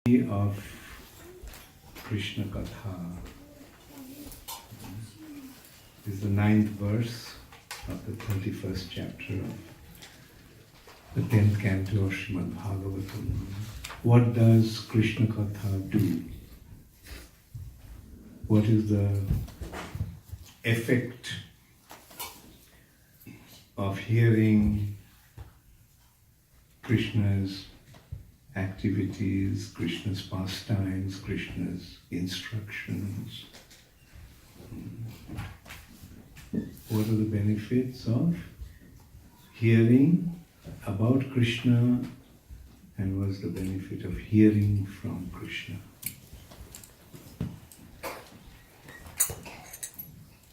Of Krishna Katha is the 9th verse of the 31st chapter of the 10th canto of Srimad Bhagavatam. What does Krishna Katha do? What is the effect of hearing Krishna's activities, Krishna's pastimes, Krishna's instructions? What are the benefits of hearing about Krishna, and what's the benefit of hearing from Krishna?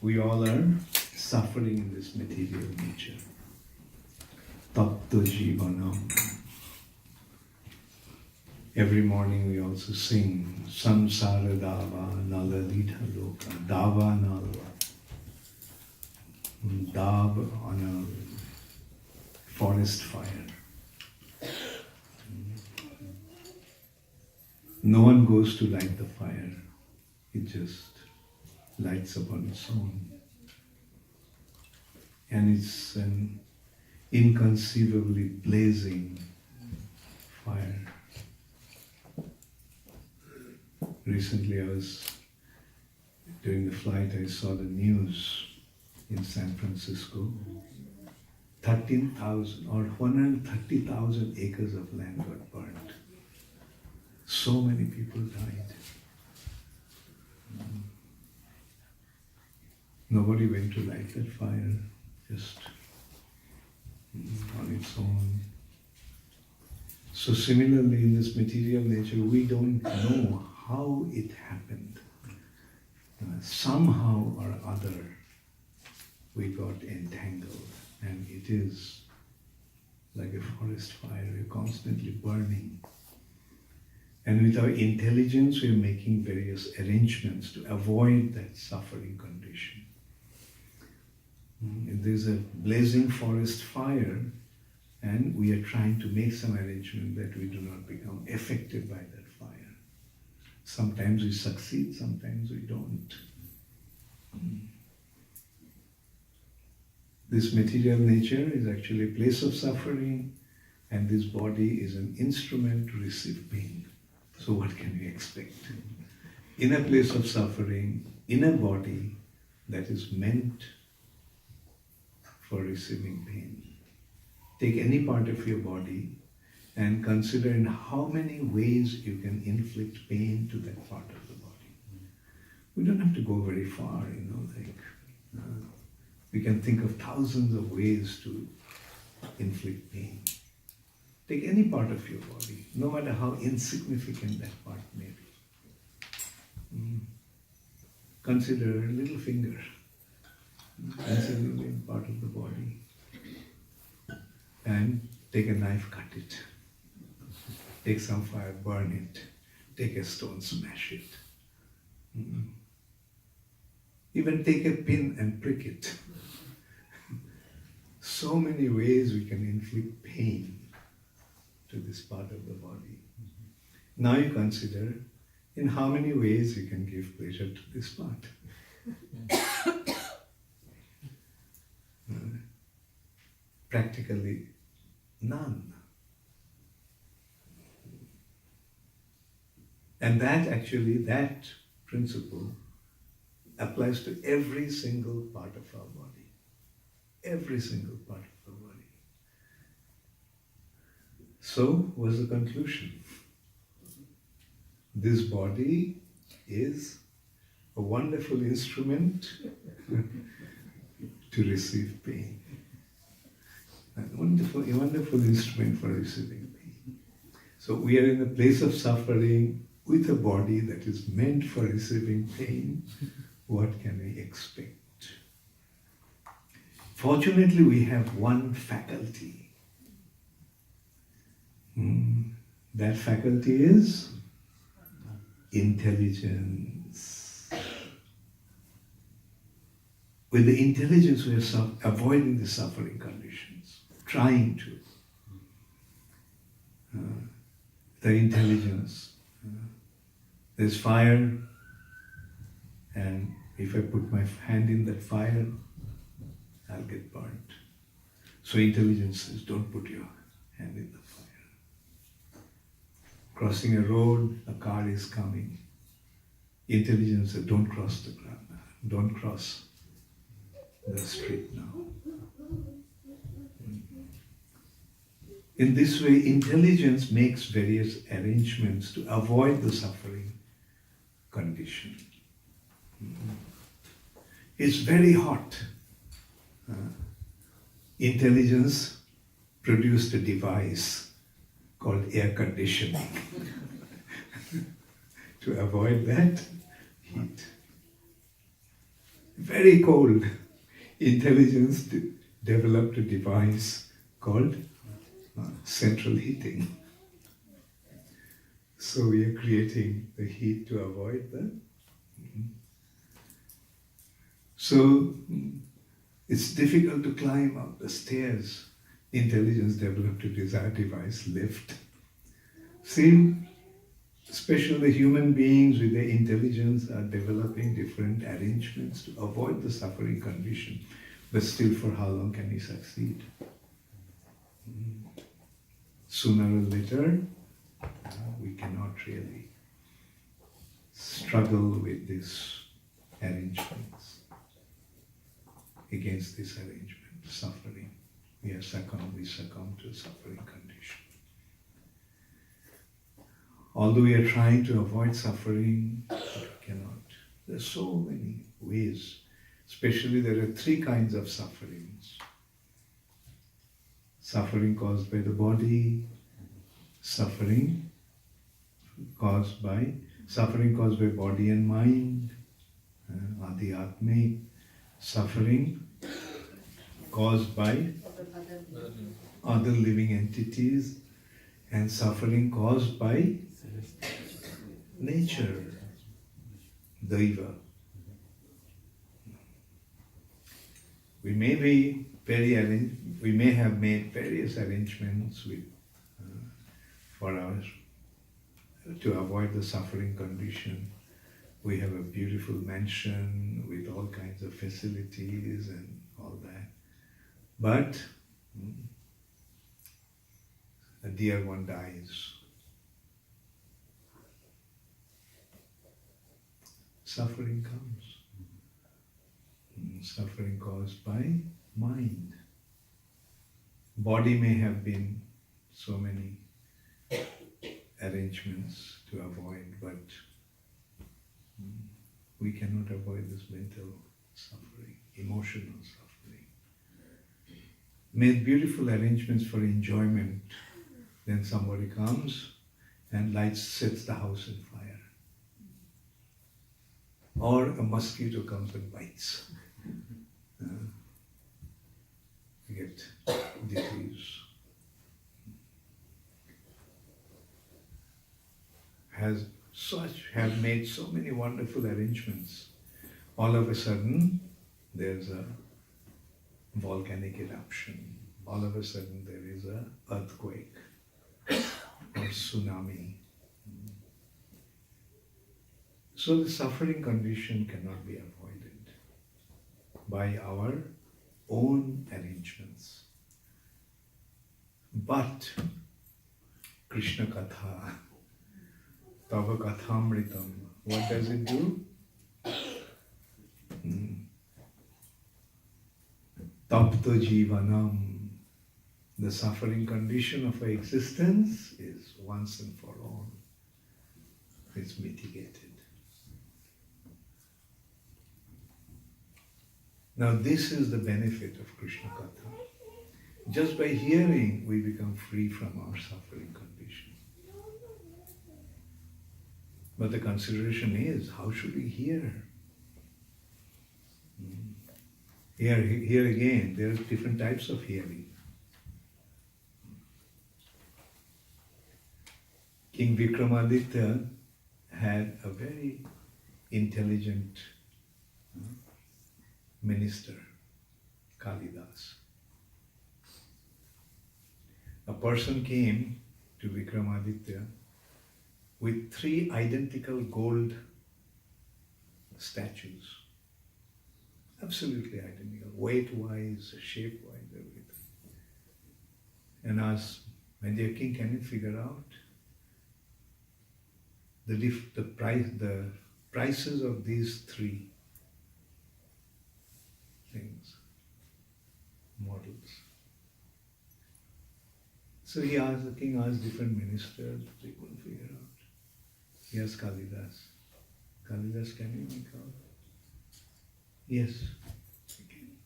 We all are suffering in this material nature. Tattva jivanam. Every morning we also sing Samsara Dava Nalalita Loka, Dava Nalva. Dav on a forest fire. No one goes to light the fire. It just lights up on its own. And it's an inconceivably blazing fire. Recently during the flight, I saw the news in San Francisco. 13,000 or 130,000 acres of land got burned. So many people died. Nobody went to light that fire, just on its own. So similarly, in this material nature, we don't know how it happened. Somehow or other, we got entangled, and it is like a forest fire. We're constantly burning. And with our intelligence, we're making various arrangements to avoid that suffering condition. If there's a blazing forest fire, and we are trying to make some arrangement that we do not become affected by that fire. Sometimes we succeed, sometimes we don't. This material nature is actually a place of suffering, and this body is an instrument to receive pain. So what can we expect? In a place of suffering, in a body that is meant for receiving pain. Take any part of your body and consider in how many ways you can inflict pain to that part of the body. We don't have to go very far, we can think of thousands of ways to inflict pain. Take any part of your body, no matter how insignificant that part may be. Consider a little finger, insignificant part of the body, and take a knife, cut it. Take some fire, burn it. Take a stone, smash it. Even take a pin and prick it. So many ways we can inflict pain to this part of the body. Now you consider in how many ways you can give pleasure to this part. Practically none. And that principle applies to every single part of our body. Every single part of our body. So, what's the conclusion? This body is a wonderful instrument to receive pain. A wonderful instrument for receiving pain. So we are in a place of suffering with a body that is meant for receiving pain. What can we expect? Fortunately, we have one faculty. That faculty is intelligence. With the intelligence, we are avoiding the suffering conditions, trying to. The intelligence There's fire, and if I put my hand in that fire, I'll get burnt. So intelligence says, don't put your hand in the fire. Crossing a road, a car is coming. Intelligence says, don't cross the ground. Don't cross the street now. In this way, intelligence makes various arrangements to avoid the suffering condition. It's very hot. Intelligence produced a device called air conditioning to avoid that heat. Very cold. Intelligence developed a device called central heating. So we are creating the heat to avoid that. So it's difficult to climb up the stairs. Intelligence developed a device, lift. See, especially the human beings with their intelligence are developing different arrangements to avoid the suffering condition. But still, for how long can we succeed? Sooner or later, we cannot really struggle with these arrangements. Against this arrangement, suffering. We succumb to a suffering condition. Although we are trying to avoid suffering, we cannot. There are so many ways. Especially there are three kinds of sufferings. Suffering caused by the body, suffering caused by body and mind, adhyatmic, suffering caused by other living entities, and suffering caused by nature, daiva. We may have made various arrangements to avoid the suffering condition. We have a beautiful mansion with all kinds of facilities and all that. But a dear one dies. Suffering comes. Suffering caused by mind. Body may have been so many arrangements to avoid, but we cannot avoid this mental suffering, emotional suffering. Made beautiful arrangements for enjoyment, then somebody comes and sets the house on fire. Or a mosquito comes and bites. You get disease. Have made so many wonderful arrangements. All of a sudden, there's a volcanic eruption. All of a sudden, there is an earthquake or tsunami. So the suffering condition cannot be avoided by our own arrangements. But Krishna Katha, Tava Kathamritam, what does it do? Tapta Jivanam, the suffering condition of our existence is once and for all. It's mitigated. Now this is the benefit of Krishna Katha. Just by hearing, we become free from our suffering condition. But the consideration is, how should we hear? Here again, there are different types of hearing. King Vikramaditya had a very intelligent minister, Kalidas. A person came to Vikramaditya with 3 identical gold statues. Absolutely identical, weight-wise, shape-wise, everything. And asked, my dear king, can you figure out the prices of these 3 things, models? So the king asked different ministers, they couldn't figure out. He asked Kalidas, Kalidas, can you make out? Yes, I can.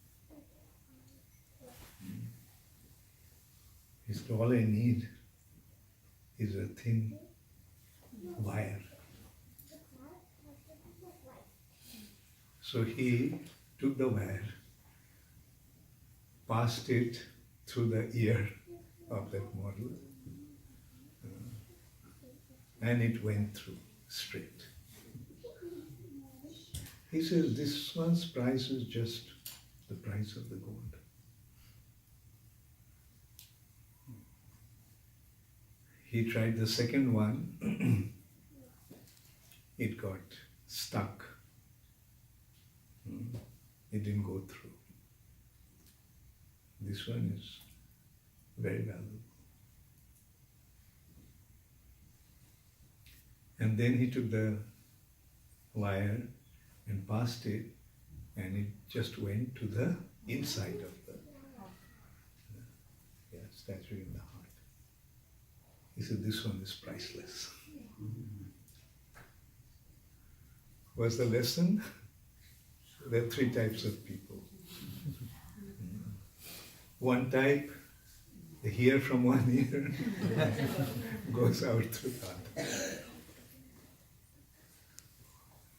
He said, all I need is a thin wire. So he took the wire, passed it through the ear of that model, and it went through straight. He says, this one's price is just the price of the gold. He tried the second one, it got stuck. It didn't go through. This one is very valuable. And then he took the wire and passed it, and it just went to the inside of the statue in the heart. He said, this one is priceless. What's the lesson? There are 3 types of people. One type, they hear from one ear, goes out through the other.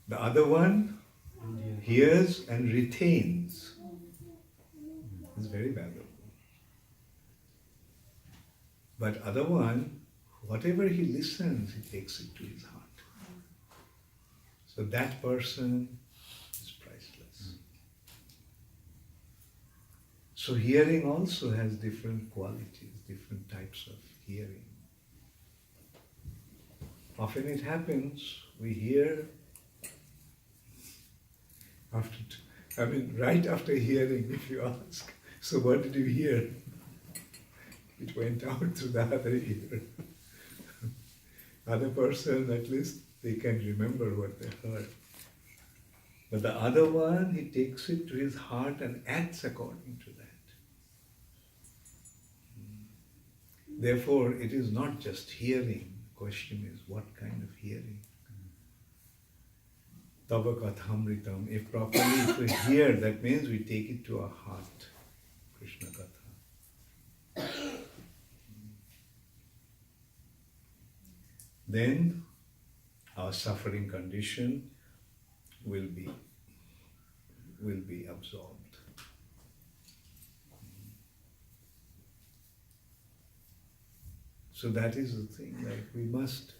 The other one hears and retains. It's very valuable. But other one, whatever he listens, he takes it to his heart. So that person is priceless. So hearing also has different qualities, different types of hearing. Often it happens, we hear right after hearing, if you ask, so what did you hear? It went out through the other ear. Other person, at least, they can remember what they heard. But the other one, he takes it to his heart and acts according to that. Therefore, it is not just hearing. The question is, what kind of hearing? Tava kathamritam. If we hear, that means we take it to our heart. Krishna Katha. Then our suffering condition will be absorbed. So that is the thing, like we must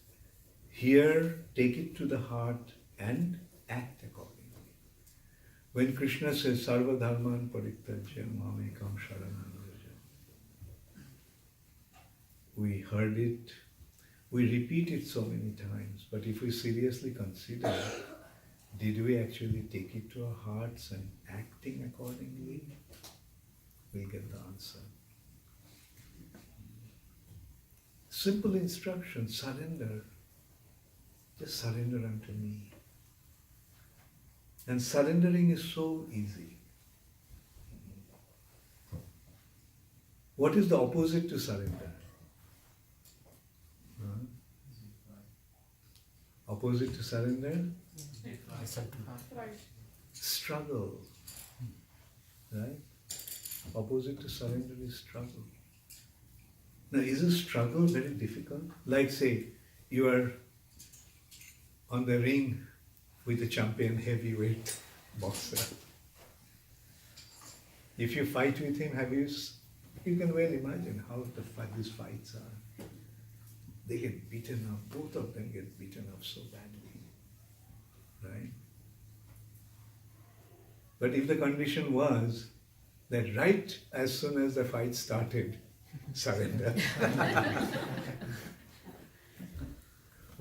hear, take it to the heart and act accordingly. When Krishna says, Sarva Dharman Parityajya Mamekam Sharanam Vraja, we heard it, we repeat it so many times, but if we seriously consider, did we actually take it to our hearts and acting accordingly? We'll get the answer. Simple instruction, surrender. Just surrender unto me. And surrendering is so easy. What is the opposite to surrender? Opposite to surrender? Struggle. Right? Opposite to surrender is struggle. Now, is a struggle very difficult? Like, say, you are on the ring with a champion heavyweight boxer. If you fight with him, you can well imagine how these fights are. They get beaten up, both of them get beaten up so badly, right? But if the condition was that right as soon as the fight started, surrender.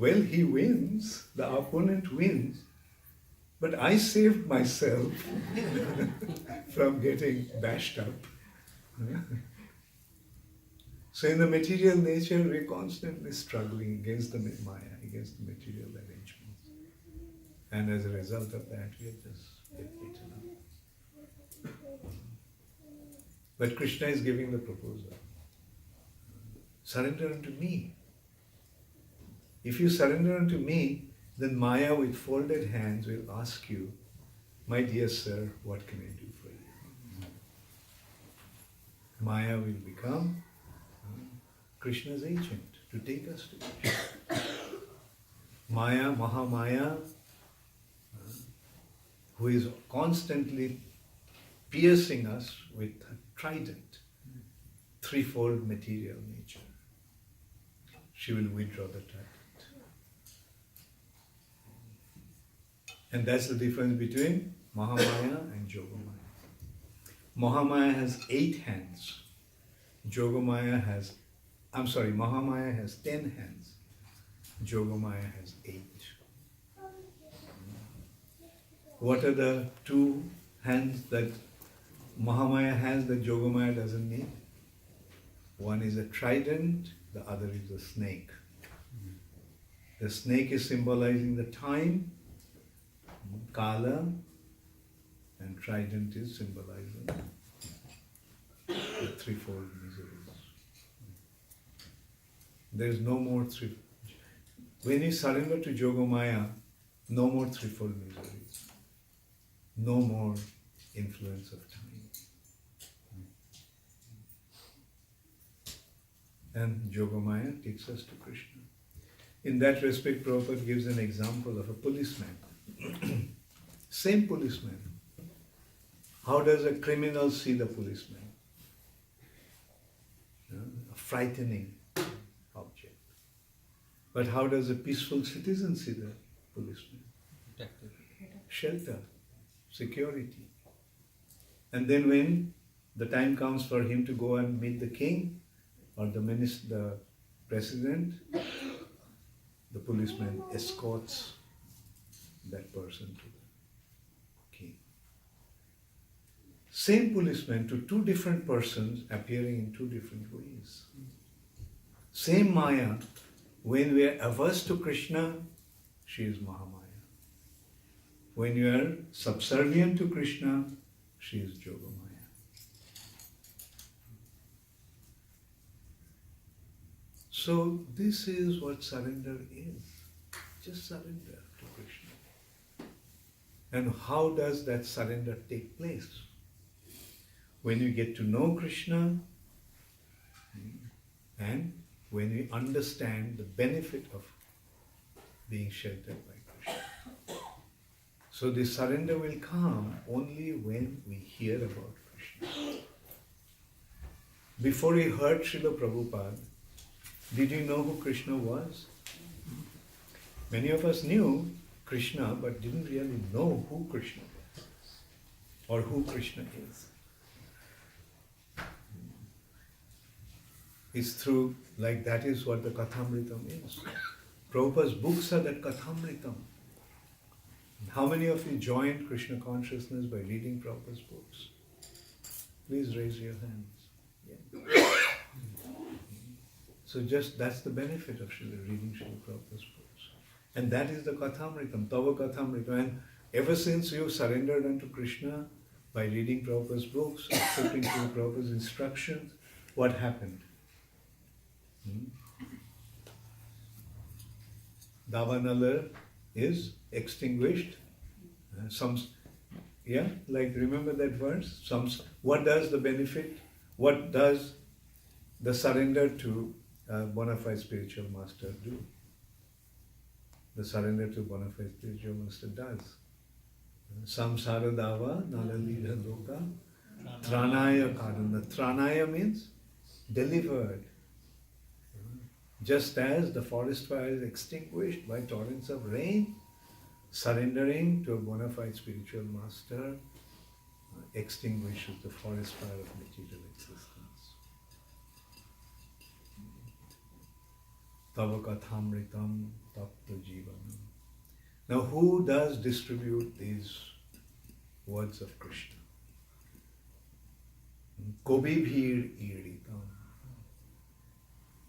Well, he wins, the opponent wins, but I saved myself from getting bashed up. So in the material nature, we're constantly struggling against the Maya, against the material arrangements. And as a result of that, we are just get eaten up. But Krishna is giving the proposal. Surrender unto me. If you surrender unto me, then Maya with folded hands will ask you, my dear sir, what can I do for you? Maya will become Krishna's agent to take us to Krishna. Maya, Mahamaya, who is constantly piercing us with a trident, threefold material nature. She will withdraw the trident. And that's the difference between Mahamaya and Yogamaya. Mahamaya has 8 hands. Mahamaya has 10 hands. Yogamaya has 8. What are the 2 hands that Mahamaya has that Yogamaya doesn't need? One is a trident, the other is a snake. The snake is symbolizing the time, Kala, and trident is symbolizing the threefold miseries. There is no more three. When you surrender to Yogamaya, no more threefold miseries. No more influence of time. And Yogamaya takes us to Krishna. In that respect, Prabhupada gives an example of a policeman. Same policeman. How does a criminal see the policeman? A frightening object. But how does a peaceful citizen see the policeman? Shelter, security. And then when the time comes for him to go and meet the king or the minister, the president, the policeman escorts that person to the king. Same policeman to 2 different persons appearing in 2 different ways. Same Maya, when we are averse to Krishna, she is Mahamaya. When you are subservient to Krishna, she is Yogamaya. So this is what surrender is. Just surrender to Krishna. And how does that surrender take place? When you get to know Krishna and when we understand the benefit of being sheltered by Krishna. So the surrender will come only when we hear about Krishna. Before we heard Srila Prabhupada, did you know who Krishna was? Many of us knew Krishna but didn't really know who Krishna was or who Krishna is. It's through, like that is what the Kathamritam is. Prabhupada's books are that Kathamritam. How many of you joined Krishna consciousness by reading Prabhupada's books? Please raise your hands. Yeah. So just that's the benefit of reading Srila Prabhupada's books. And that is the Kathamritam, Tava Kathamritam. And ever since you surrendered unto Krishna by reading Prabhupada's books, accepting Srila Prabhupada's instructions, what happened? Davanala is extinguished. Like remember that verse? What does the benefit? What does the surrender to a bona fide spiritual master do? The surrender to bona fide spiritual master does. Samsara dava nalalila loka tranaya karana. Tranaya means delivered. Just as the forest fire is extinguished by torrents of rain, surrendering to a bona fide spiritual master extinguishes the forest fire of material existence. Tava kathamritam tapta jivanam. Now who does distribute these words of Krishna? Kobibhir iritam.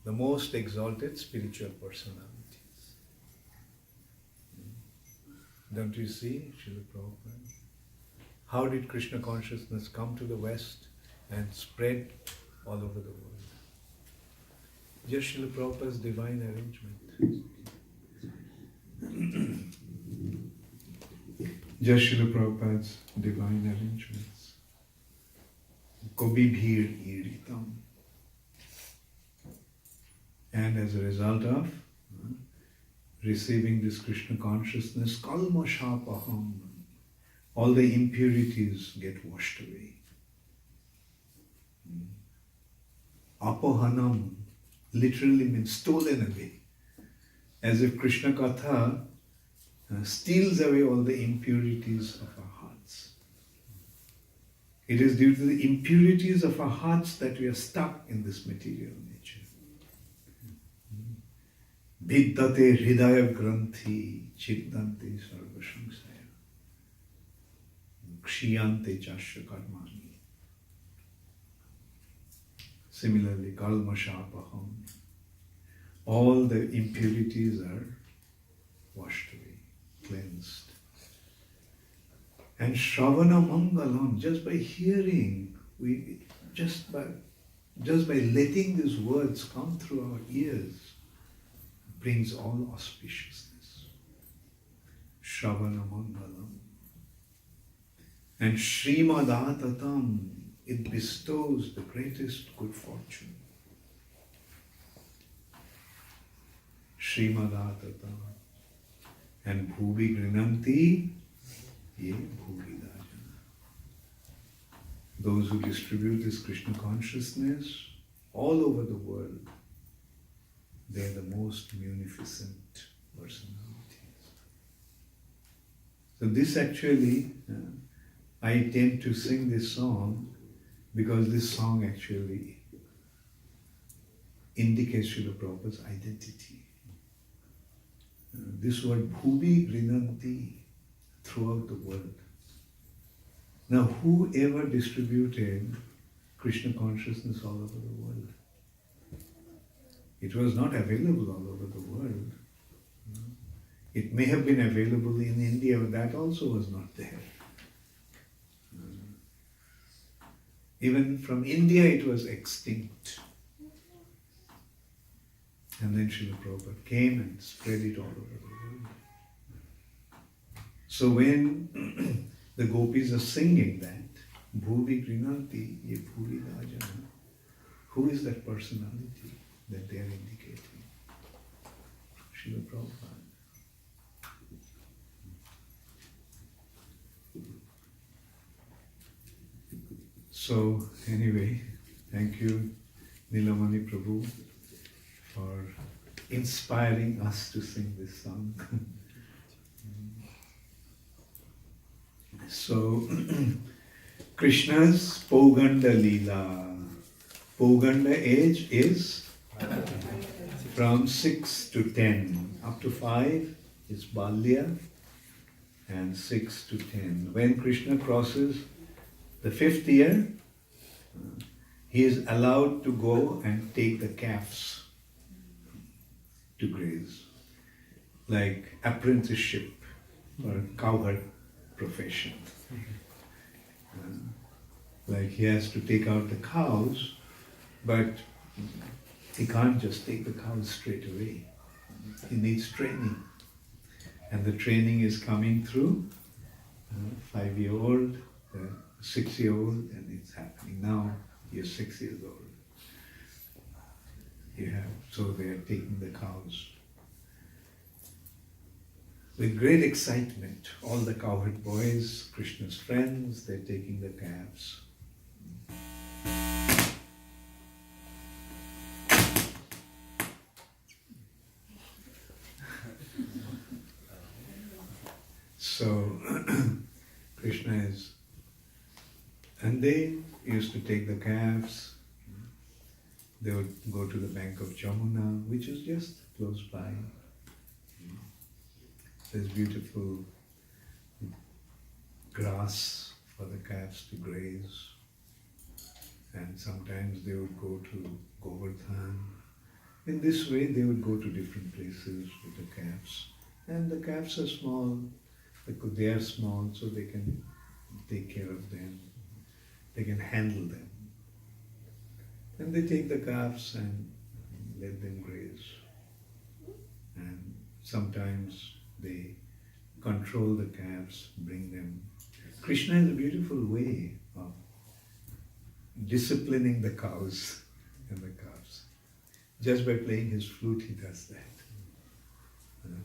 The most exalted spiritual personalities. Don't you see, Srila Prabhupada? How did Krishna consciousness come to the West and spread all over the world? Just Srila Prabhupada's divine arrangement. Just Srila Prabhupada's divine arrangements. Kobibhir iritam. And as a result of receiving this Krishna consciousness, kalmashapaham, all the impurities get washed away. Apohanam literally means stolen away. As if Krishna Katha steals away all the impurities of our hearts. It is due to the impurities of our hearts that we are stuck in this material nature. Viddate hridaya granthi chiddante sarvashangsaya kshiyante chasya karmani. Similarly, kalmashapaham, all the impurities are washed away, cleansed. And Shravana Mangalam, just by hearing, just by letting these words come through our ears, brings all auspiciousness. Shravana Mangalam. And Srimadatatam, it bestows the greatest good fortune. Srimadatatam. And Bhuvi Grinanti, ye Bhuvi Dajana. Those who distribute this Krishna consciousness all over the world, they are the most munificent personalities. So this actually, I tend to sing this song because this song actually indicates Srila Prabhupada's identity. This word Bhuvi Grinanti throughout the world. Now whoever distributed Krishna consciousness all over the world? It was not available all over the world. It may have been available in India, but that also was not there. Even from India it was extinct. And then Srila Prabhupada came and spread it all over the world. So when the gopis are singing that, Bhuvi Grinanti, ye Bhuvi Dajana, who is that personality that they are indicating? Srila Prabhupada. So anyway, thank you Nilamani Prabhu for inspiring us to sing this song. So Krishna's Poganda Leela. Poganda age is from 6 to 10. Up to 5 is Balya and 6 to 10. When Krishna crosses the 5th year, he is allowed to go and take the calves to graze, like apprenticeship or cowherd profession. Like he has to take out the cows, but he can't just take the cows straight away. He needs training. And the training is coming through 5-year-old, 6-year-old, and it's happening now. You're 6 years old. So they are taking the cows. With great excitement, all the cowherd boys, Krishna's friends, they're taking the calves. So Krishna is, and they used to take the calves. They would go to the bank of Jamuna, which is just close by. There's beautiful grass for the calves to graze. And sometimes they would go to Govardhan. In this way, they would go to different places with the calves. And the calves are small, because they are small, so they can take care of them. They can handle them. And they take the calves and let them graze. And sometimes they control the calves, bring them. Krishna has a beautiful way of disciplining the cows and the calves. Just by playing his flute, he does that.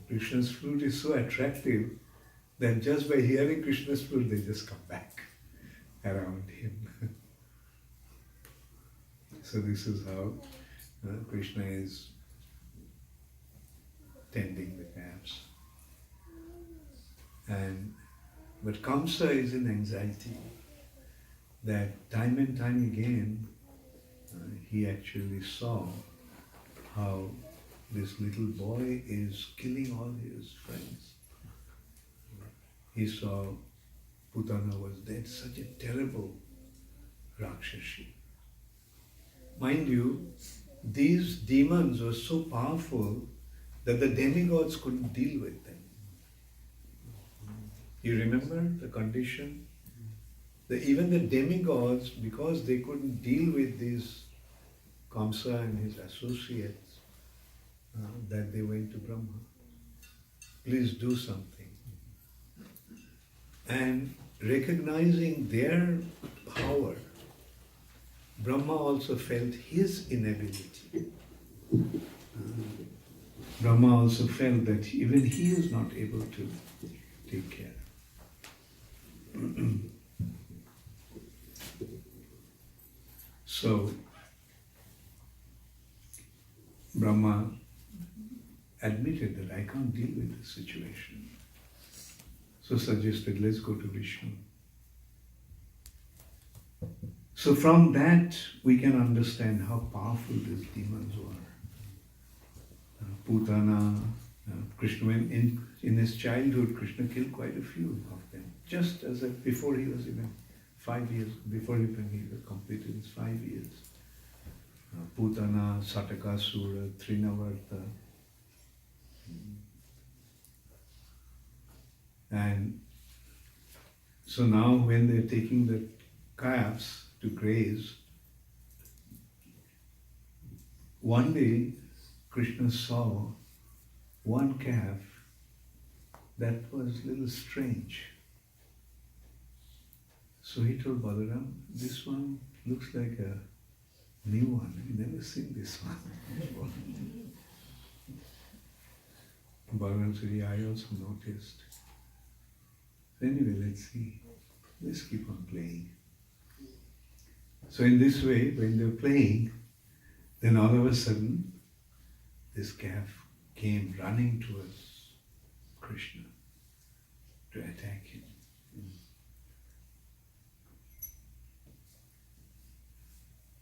Krishna's flute is so attractive that just by hearing Krishna's flute, they just come back around him. So this is how Krishna is tending the calves. But Kamsa is in anxiety that time and time again he actually saw how this little boy is killing all his friends. He saw Putana was dead, such a terrible Rakshasi. Mind you, these demons were so powerful that the demigods couldn't deal with them. You remember the condition? Even the demigods, because they couldn't deal with these Kamsa and his associates, that they went to Brahma. Please do something. And recognizing their power, Brahma also felt his inability. Brahma also felt that even he is not able to take care. So, Brahma admitted that I can't deal with this situation. So suggested, let's go to Vishnu. So from that, we can understand how powerful these demons were. Putana, Krishna, in his childhood, Krishna killed quite a few of them. Just as before he was even 5 years, before even he was completed his 5 years. Putana, Satakasura, Trinavarta. And so now when they're taking the calves to graze, one day Krishna saw one calf that was a little strange. So he told Balaram, this one looks like a new one. We've never seen this one before. Balaram said, yeah, I also noticed. Anyway, let's see. Let's keep on playing. So in this way, when they're playing, then all of a sudden, this calf came running towards Krishna to attack him.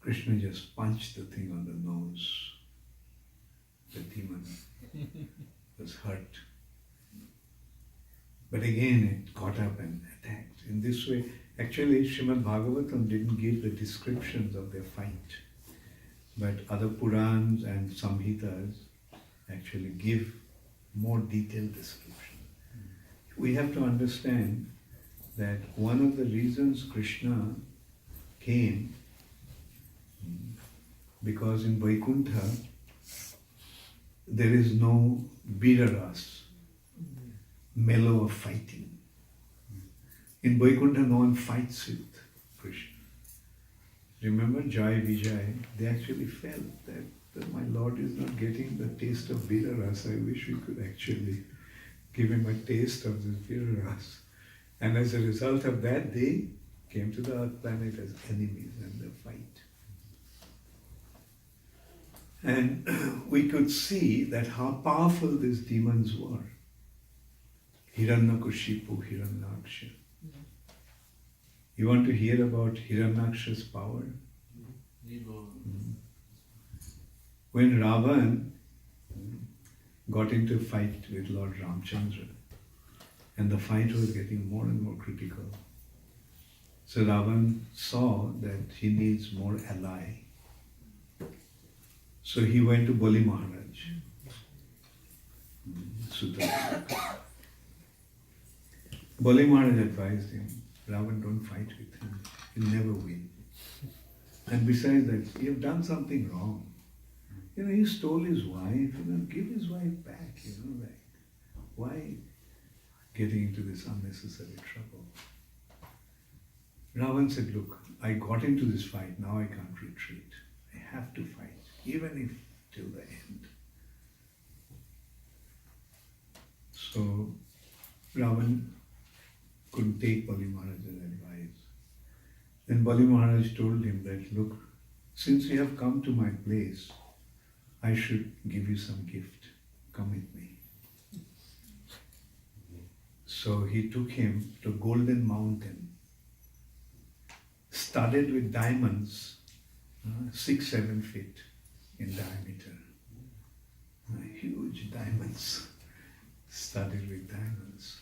Krishna just punched the thing on the nose. The demon was hurt. But again, it got up and attacked. In this way, actually, Srimad Bhagavatam didn't give the descriptions of their fight. But other Purans and Samhitas actually give more detailed description. We have to understand that one of the reasons Krishna came, because in Vaikuntha, there is no Biraras, mellow of fighting. In Vaikuntha, no one fights with Krishna. Remember Jai Vijay? They actually felt that my Lord is not getting the taste of Biraras. I wish we could actually give him a taste of this Biraras. And as a result of that, they came to the earth planet as enemies and they fight. And we could see that how powerful these demons were. Hiranyakashipu, Hiranyaksha. You want to hear about Hiranyaksha's power? When Ravan got into a fight with Lord Ramchandra. And the fight was getting more and more critical. So Ravan saw that he needs more ally. So he went to Bali Maharaj, Sutta. Bali Maharaj advised him, Ravan, don't fight with him. He'll never win. And besides that, you have done something wrong. He stole his wife, give his wife back, why getting into this unnecessary trouble? Ravan said, look, I got into this fight, now I can't retreat. I have to fight, even if till the end. So Ravan couldn't take Bali Maharaj's advice. Then Bali Maharaj told him that, look, since you have come to my place, I should give you some gift. Come with me. So he took him to a golden mountain, studded with diamonds, 6-7 feet in diameter. Huge diamonds, studded with diamonds.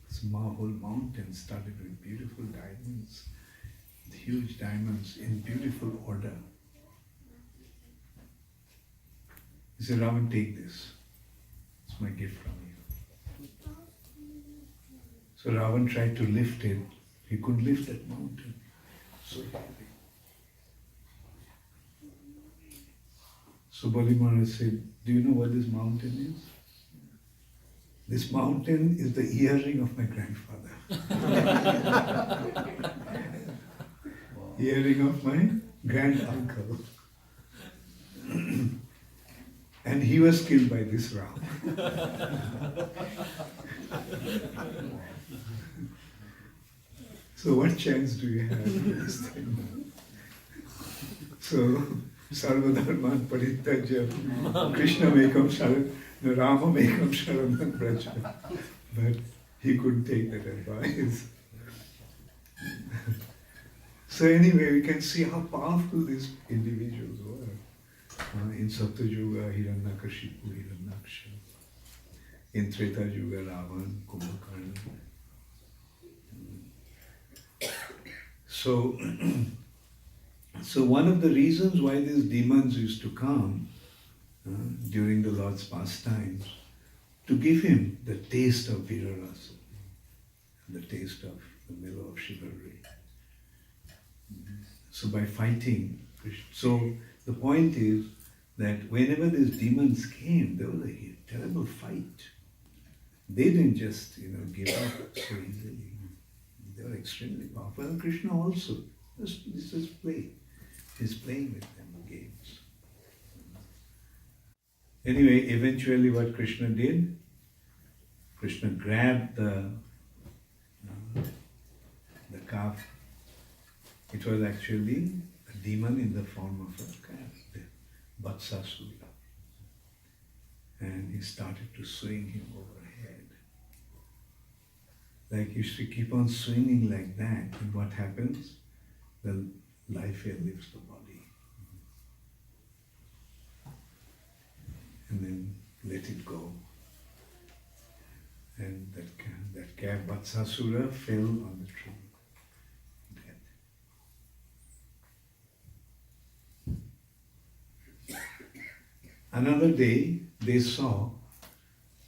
It's a whole mountain studded with beautiful diamonds, huge diamonds in beautiful order. He said, Ravan, take this. It's my gift from you. So Ravan tried to lift it. He couldn't lift that mountain. So heavy. So Bali Maharaj said, do you know what this mountain is? This mountain is the earring of my grandfather. Earring of my grand-uncle. And he was killed by this Ram. So what chance do you have in this thing? So, Sarvadharman Parityajya, Krishna Mekam Sharan, Rama Mekam Sharanam Braja. But he couldn't take that advice. So anyway, we can see how powerful these individuals were. In Satyuga, Hiranyakashipu, Hiranyaksha. In Treta Yuga, Ravan, Kumbhakarna. So one of the reasons why these demons used to come during the Lord's pastimes, to give him the taste of Virarasa, the taste of the mellow of chivalry. So by fighting, so the point is that whenever these demons came, there was a terrible fight. They didn't just, give up so easily. They were extremely powerful. And Krishna also. This is play. He's playing with them games. Anyway, eventually what Krishna did, Krishna grabbed the calf. It was actually a demon in the form of a calf, the Vatsasura. And he started to swing him overhead. Like you should keep on swinging like that, and what happens? The life air leaves the body. And then let it go. And that calf Vatsasura fell on the tree. Another day, they saw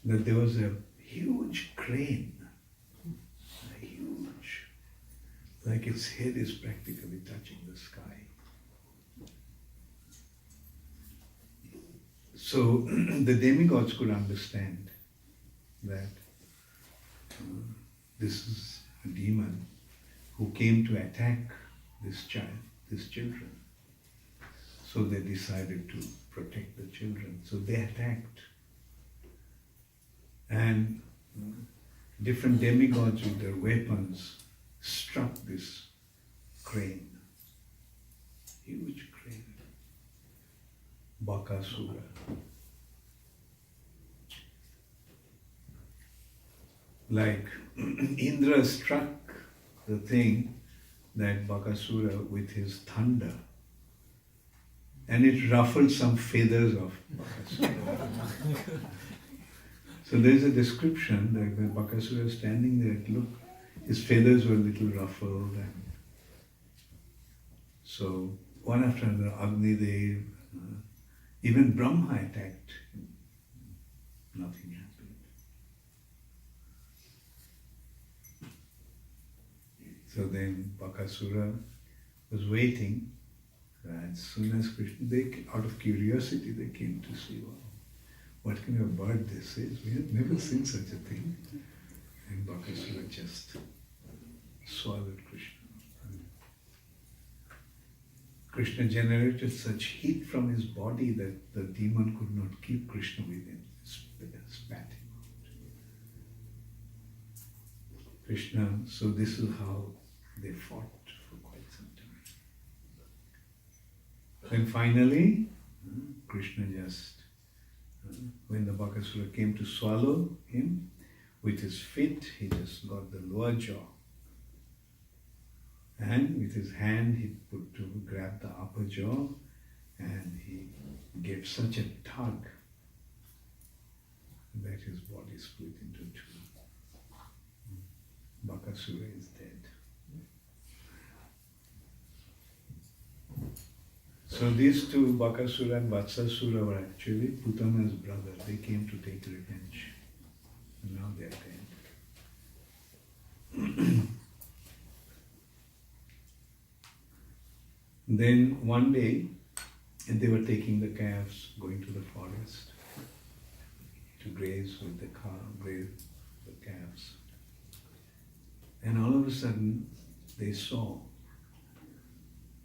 that there was a huge crane, like its head is practically touching the sky. So the demigods could understand that this is a demon who came to attack these children. So they decided to protect the children. So they attacked. And different demigods with their weapons struck this crane. Huge crane. Bakasura. Like Indra struck the thing, that Bakasura, with his thunder. And it ruffled some feathers of Bakasura. So there's a description that when Bakasura was standing there, look, his feathers were a little ruffled, and so one after another, Agni Dev, even Brahma attacked him. Nothing happened. So then Bakasura was waiting, and as soon as Krishna, out of curiosity, they came to see, wow, what kind of bird this is? We have never seen such a thing. And Bakasura just swallowed Krishna. Krishna generated such heat from his body that the demon could not keep Krishna within. Spat him out. Krishna, so this is how they fought for quite some time. Then finally, Krishna just, when the Bakasura came to swallow him, with his feet, he just got the lower jaw. And with his hand, he put to grab the upper jaw, and he gave such a tug that his body split into two. Bakasura is dead. So these two, Bakasura and Vatsasura, were actually Putana's brothers. They came to take revenge. And now they are dead. Then one day, and they were taking the calves, going to the forest to graze with the calves. And all of a sudden, they saw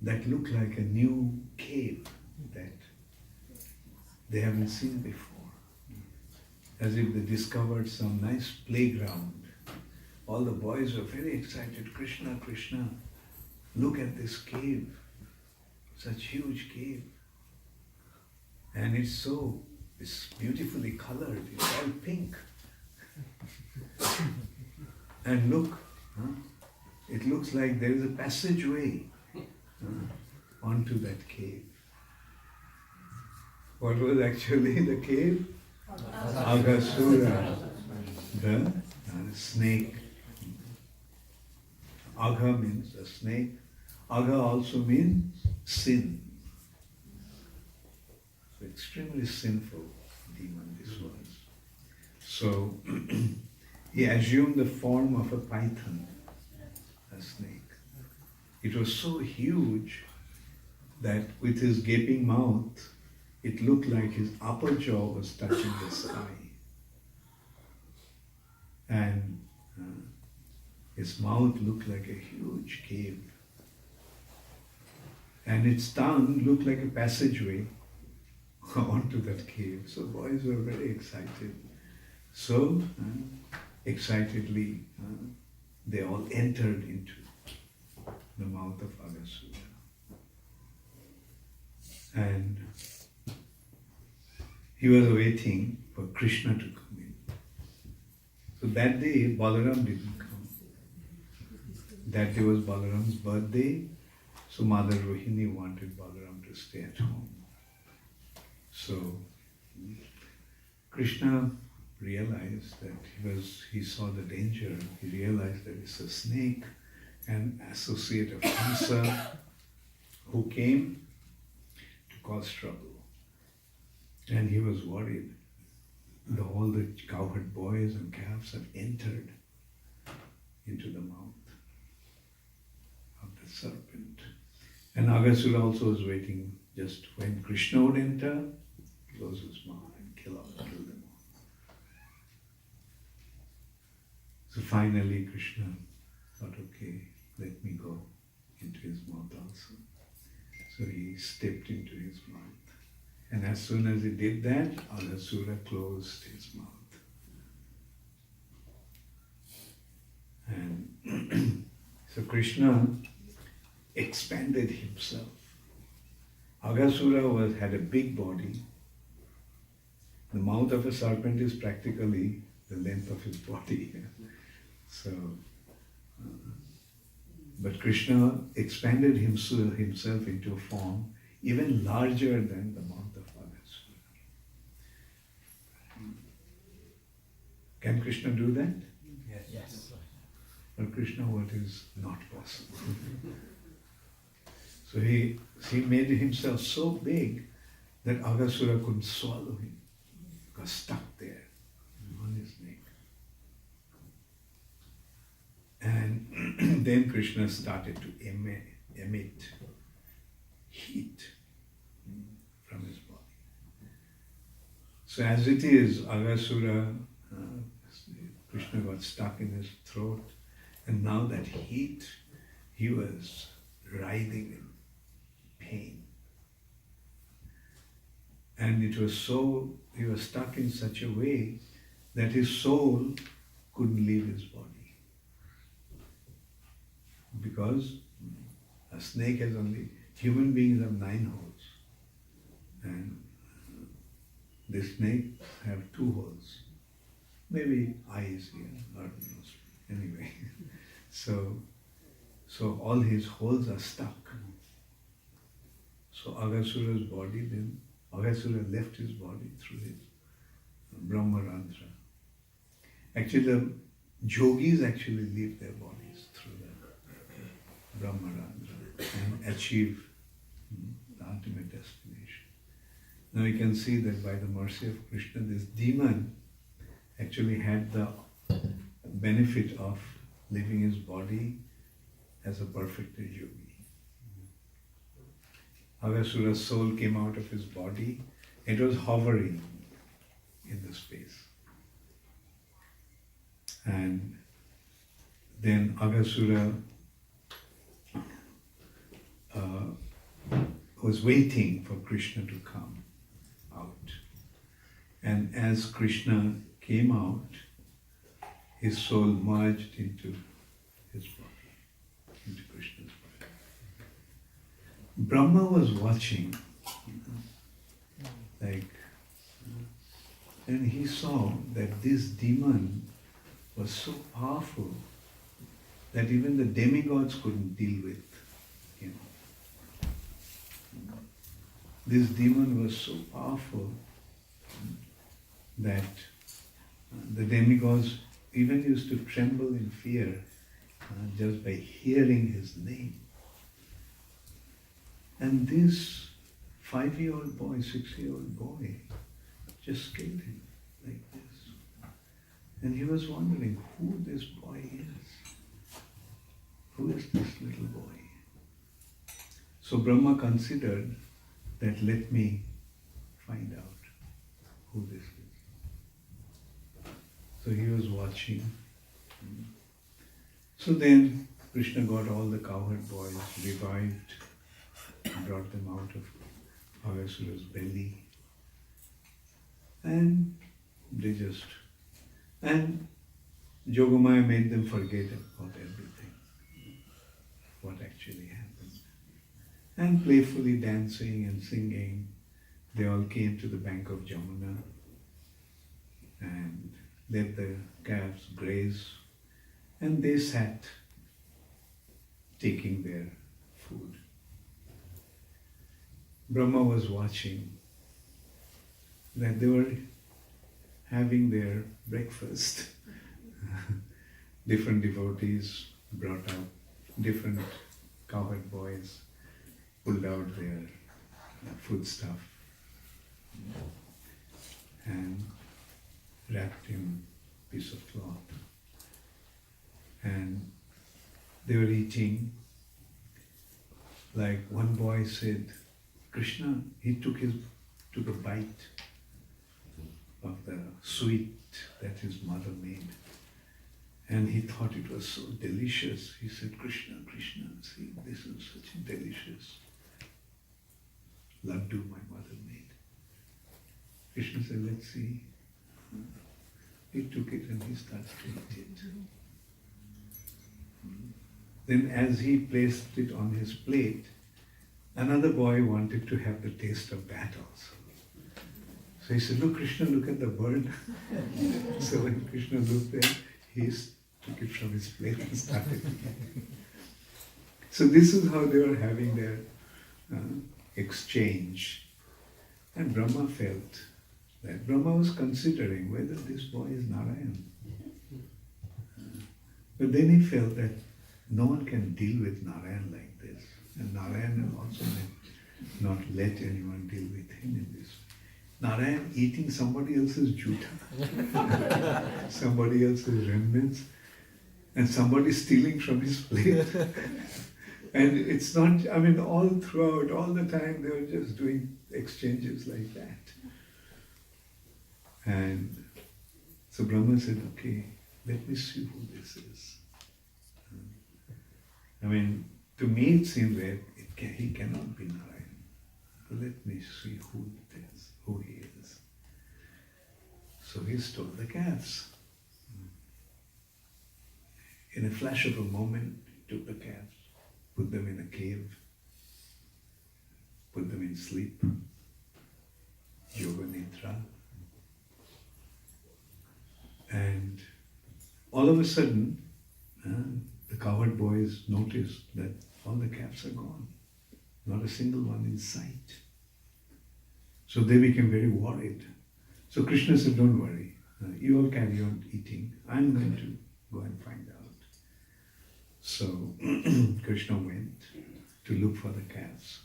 that looked like a new cave that they haven't seen before. As if they discovered some nice playground. All the boys were very excited. Krishna, Krishna, look at this cave. Such huge cave. And it's beautifully colored. It's all pink. And look, it looks like there is a passageway onto that cave. What was actually the cave? Aghasura, the snake. Agha means a snake. Agha also means sin. So extremely sinful demon this was. So he assumed the form of a python, a snake. It was so huge that with his gaping mouth, it looked like his upper jaw was touching the sky. And his mouth looked like a huge cave. And its tongue looked like a passageway onto that cave. So boys were very excited. So excitedly, they all entered into the mouth of Aghasura. And he was waiting for Krishna to come in. So that day, Balaram didn't come. That day was Balaram's birthday. So Mother Rohini wanted Balaram to stay at home. So Krishna realized that he saw the danger. He realized that it's a snake, an associate of Hamsa, who came to cause trouble. And he was worried. All the cowherd boys and calves had entered into the mouth of the serpent. And Aghasura also was waiting just when Krishna would enter, close his mouth and kill them all. So finally Krishna thought, okay, let me go into his mouth also. So he stepped into his mouth. And as soon as he did that, Aghasura closed his mouth. And so Krishna expanded himself. Aghasura had a big body. The mouth of a serpent is practically the length of his body. So, but Krishna expanded himself into a form even larger than the mouth of Aghasura. Can Krishna do that? Yes. For Krishna, what is not possible? So he made himself so big that Aghasura couldn't swallow him. He got stuck there on his neck. And then Krishna started to emit heat from his body. So as it is, Aghasura, Krishna got stuck in his throat, and now that heat, he was writhing in pain. And it was so, he was stuck in such a way that his soul couldn't leave his body. Because a snake has only, human beings have 9 holes. And the snake have 2 holes. Maybe eyes here, or nose. Anyway. So all his holes are stuck. So Aghasura's body, then Aghasura left his body through his Brahmarandra. Actually, the yogis actually leave their bodies through the Brahmarandra and achieve the ultimate destination. Now you can see that by the mercy of Krishna, this demon actually had the benefit of leaving his body as a perfected yogi. Aghasura's soul came out of his body. It was hovering in the space. And then Aghasura was waiting for Krishna to come out. And as Krishna came out, his soul merged into his body, into Krishna's body. Brahma was watching, and he saw that this demon was so powerful that even the demigods couldn't deal with him. This demon was so powerful that the demigods even used to tremble in fear just by hearing his name. And this 5-year-old boy, 6-year-old boy, just killed him like this. And he was wondering who this boy is. Who is this little boy? So Brahma considered that let me find out who this is. So he was watching. So then Krishna got all the cowherd boys, revived, brought them out of Aghasura's belly. And Jogamaya made them forget about everything, what actually happened. And playfully dancing and singing, they all came to the bank of Jamuna and let the calves graze, and they sat taking their food. Brahma was watching that they were having their breakfast. Different devotees brought out, different cowherd boys pulled out their food stuff and wrapped in a piece of cloth. And they were eating. Like one boy said, Krishna, he took a bite of the sweet that his mother made. And he thought it was so delicious. He said, Krishna, Krishna, see, this is such a delicious laddu my mother made. Krishna said, let's see. He took it and he started to eat it. Then as he placed it on his plate, another boy wanted to have the taste of that also. So he said, look Krishna, look at the bird. So when Krishna looked there, he took it from his plate and started eating. So this is how they were having their exchange. And Brahma felt that Brahma was considering whether this boy is Narayan. But then he felt that no one can deal with Narayan like this. And Narayan also not let anyone deal with him in this way. Narayan eating somebody else's juta, somebody else's remnants, and somebody stealing from his plate. And it's not, I mean, all throughout, all the time, they were just doing exchanges like that. And so Brahma said, okay, let me see who this is. I mean, to me it seems that he cannot be Narayan. Let me see who it is, who he is. So he stole the calves. In a flash of a moment, he took the calves, put them in a cave, put them in sleep, yoga nidra. And all of a sudden, the cowherd boys noticed that all the calves are gone. Not a single one in sight. So they became very worried. So Krishna said, don't worry, you all carry on eating. I'm going to go and find out. So Krishna went to look for the calves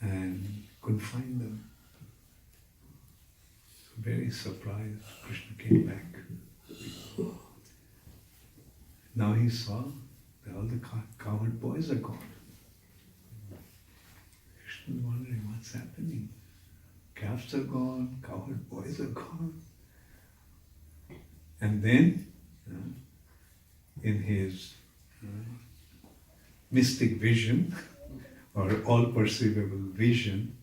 and couldn't find them. So very surprised, Krishna came back. Now he saw that all the cowherd boys are gone. Krishna was wondering what's happening. Calves are gone, cowherd boys are gone. And then, in his mystic vision, or all-perceivable vision,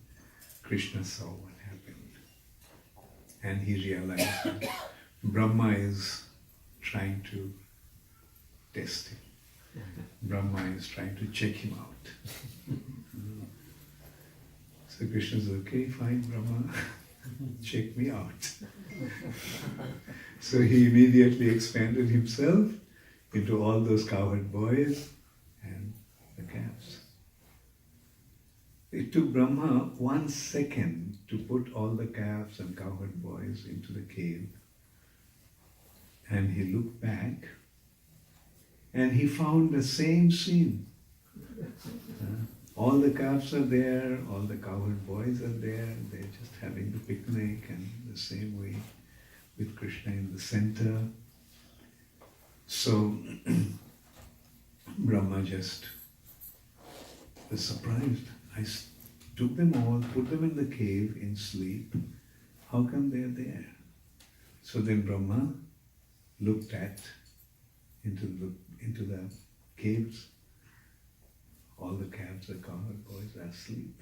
Krishna saw what happened. And he realized that Brahma is trying to test him. Brahma is trying to check him out. So Krishna says, okay, fine, Brahma, check me out. So he immediately expanded himself into all those cowherd boys and the calves. It took Brahma 1 second to put all the calves and cowherd boys into the cave. And he looked back and he found the same scene. All the calves are there, all the cowherd boys are there, they're just having the picnic, and the same way with Krishna in the center. So Brahma just was surprised. I took them all, put them in the cave in sleep. How come they're there? So then Brahma looked into the caves. All the calves, the cowherd boys are asleep.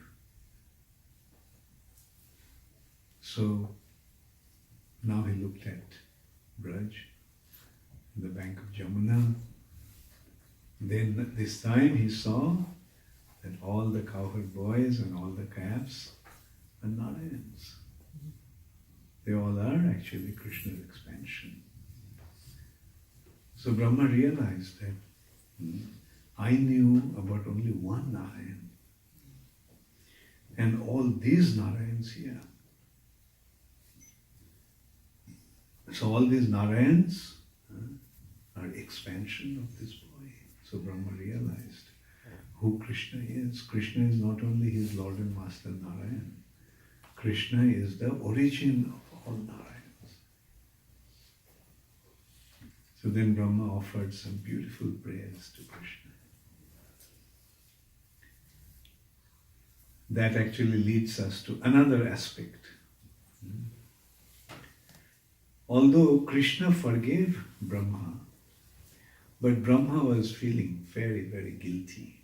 So now he looked at Braj, in the bank of Jamuna. Then this time he saw that all the cowherd boys and all the calves are Narayans. They all are actually Krishna's expansion. So Brahma realized that I knew about only one Narayan. And all these Narayans here. So all these Narayans are expansion of this boy. So Brahma realized who Krishna is. Krishna is not only his Lord and Master Narayan. Krishna is the origin of all Narayans. So then Brahma offered some beautiful prayers to Krishna. That actually leads us to another aspect. Although Krishna forgave Brahma, but Brahma was feeling very, very guilty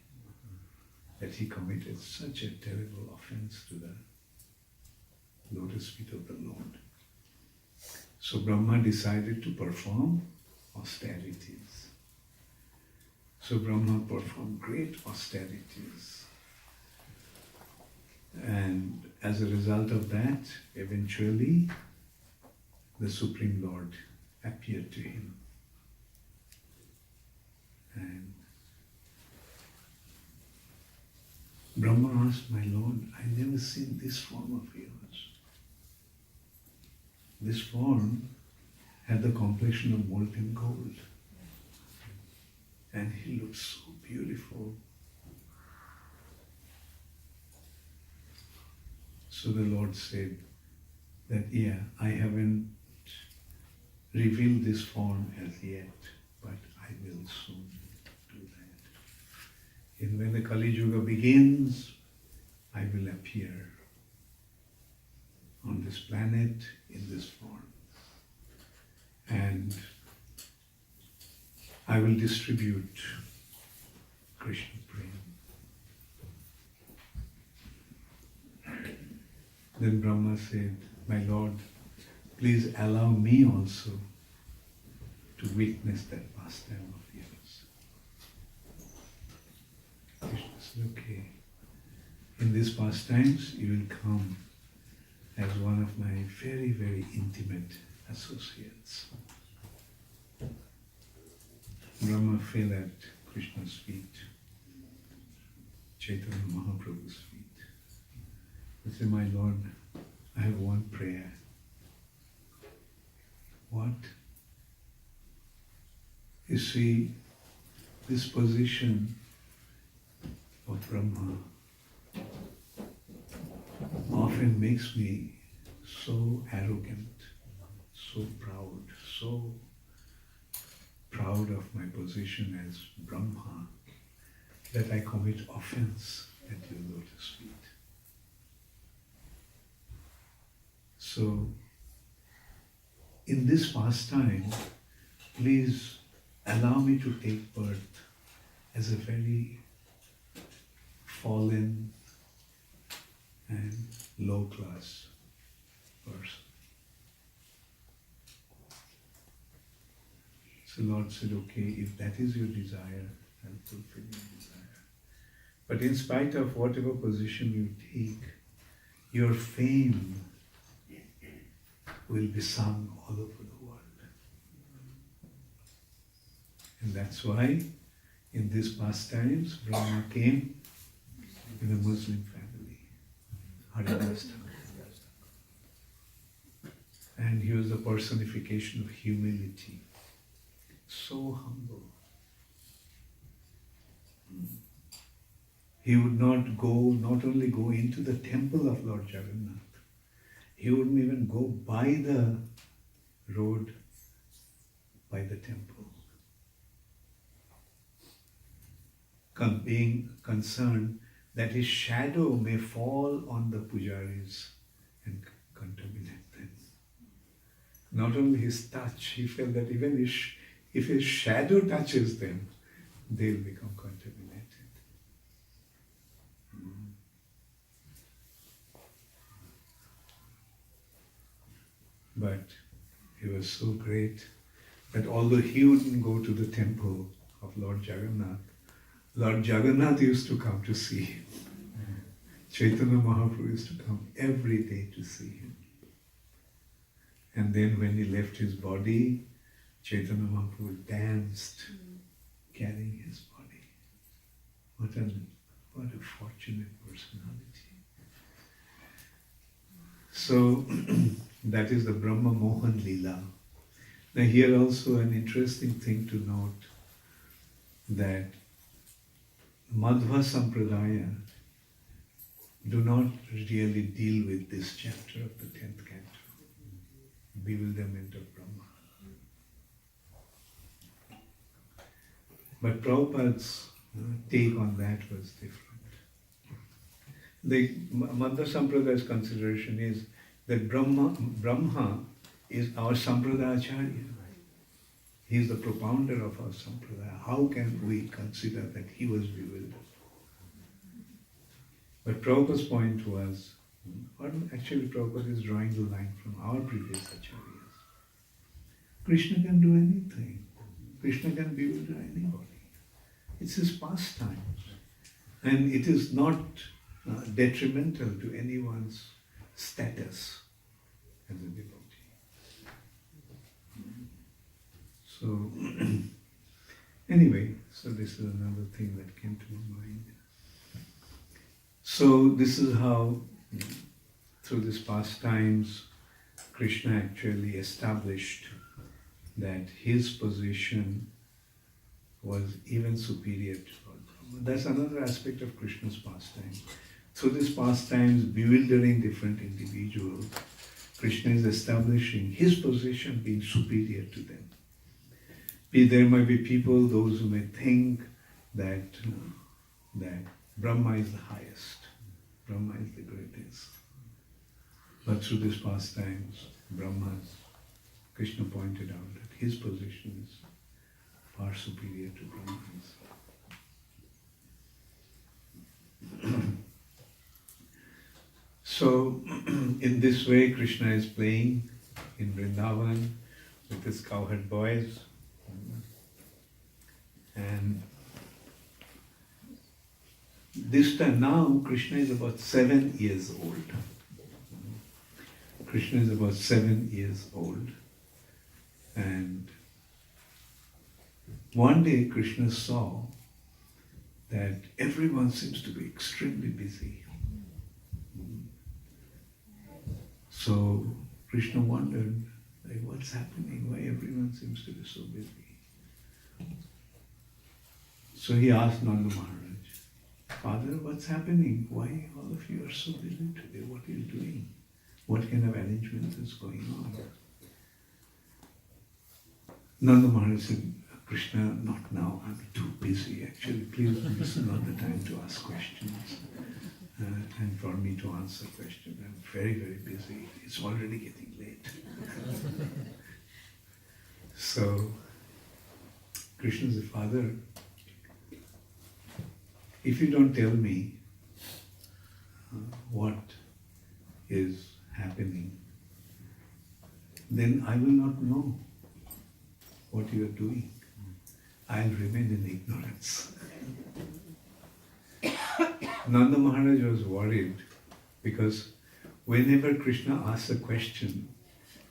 that he committed such a terrible offense to the lotus feet of the Lord. So Brahma decided to perform austerities. So Brahma performed great austerities. And as a result of that, eventually, the Supreme Lord appeared to him. And Brahma asked, my Lord, I've never seen this form of yours. This form had the complexion of molten gold. and he looked so beautiful. So the Lord said that, yeah, I haven't revealed this form as yet, but I will soon do that. And when the Kali Yuga begins, I will appear on this planet in this form. And I will distribute Krishna Prem. Then Brahma said, my Lord, please allow me also to witness that pastime of yours. Krishna said, okay. In these pastimes, you will come as one of my very, very intimate associates. Brahma fell at Krishna's feet, Chaitanya Mahaprabhu's feet. He said, my Lord, I have one prayer. What? You see, this position of Brahma often makes me so arrogant, so proud of my position as Brahma, that I commit offense at your lotus feet. So, in this pastime, please allow me to take birth as a very fallen and low-class person. So Lord said, okay, if that is your desire, I'll fulfill your desire. But in spite of whatever position you take, your fame will be sung all over the world. And that's why in these pastimes, Brahma came in a Muslim family, Haridas Thakur. And he was the personification of humility, so humble. He would not only go into the temple of Lord Jagannath, he wouldn't even go by the road, by the temple. Being concerned that his shadow may fall on the pujaris and contaminate them. Not only his touch, he felt that even if his shadow touches them, they'll become contaminated. But he was so great that although he wouldn't go to the temple of Lord Jagannath used to come to see him. Chaitanya Mahaprabhu used to come every day to see him. And then when he left his body, Chaitanya Mahaprabhu danced carrying his body. What a fortunate personality. So that is the Brahma Mohan Leela. Now here also an interesting thing to note, that Madhva Sampradaya do not really deal with this chapter of the 10th canto, Bewilderment of Brahma. But Prabhupada's take on that was different. The Madhva Sampradaya's consideration is that Brahma is our Sampradacharya. He is the propounder of our Sampradaya. How can we consider that he was bewildered? But Prabhupada's point was, or actually Prabhupada is drawing the line from our previous acharyas. Krishna can do anything. Krishna can bewilder anybody. It's his pastime. And it is not detrimental to anyone's status as a devotee. So, anyway, so this is another thing that came to my mind. So this is how, through these pastimes, Krishna actually established that his position was even superior to Lord Brahma. That's another aspect of Krishna's pastime. Through these pastimes, bewildering different individuals, Krishna is establishing his position being superior to them. There might be people, those who may think that Brahma is the highest, Brahma is the greatest. But through these pastimes, Krishna pointed out that his position is far superior to Brahma's. So, in this way, Krishna is playing in Vrindavan with his cowherd boys. And this time now, Krishna is about 7 years old. Krishna is about 7 years old. And one day Krishna saw that everyone seems to be extremely busy. So Krishna wondered, like, what's happening? Why everyone seems to be so busy? So he asked Nanda Maharaj, Father, what's happening? Why all of you are so busy today? What are you doing? What kind of arrangement is going on? Nanda Maharaj said, Krishna, not now, I'm too busy actually. Please, this is not the time to ask questions. And for me to answer questions. I'm very, very busy. It's already getting late. So, Krishna said, Father, if you don't tell me what is happening, then I will not know what you are doing. I'll remain in ignorance. Nanda Maharaj was worried because whenever Krishna asks a question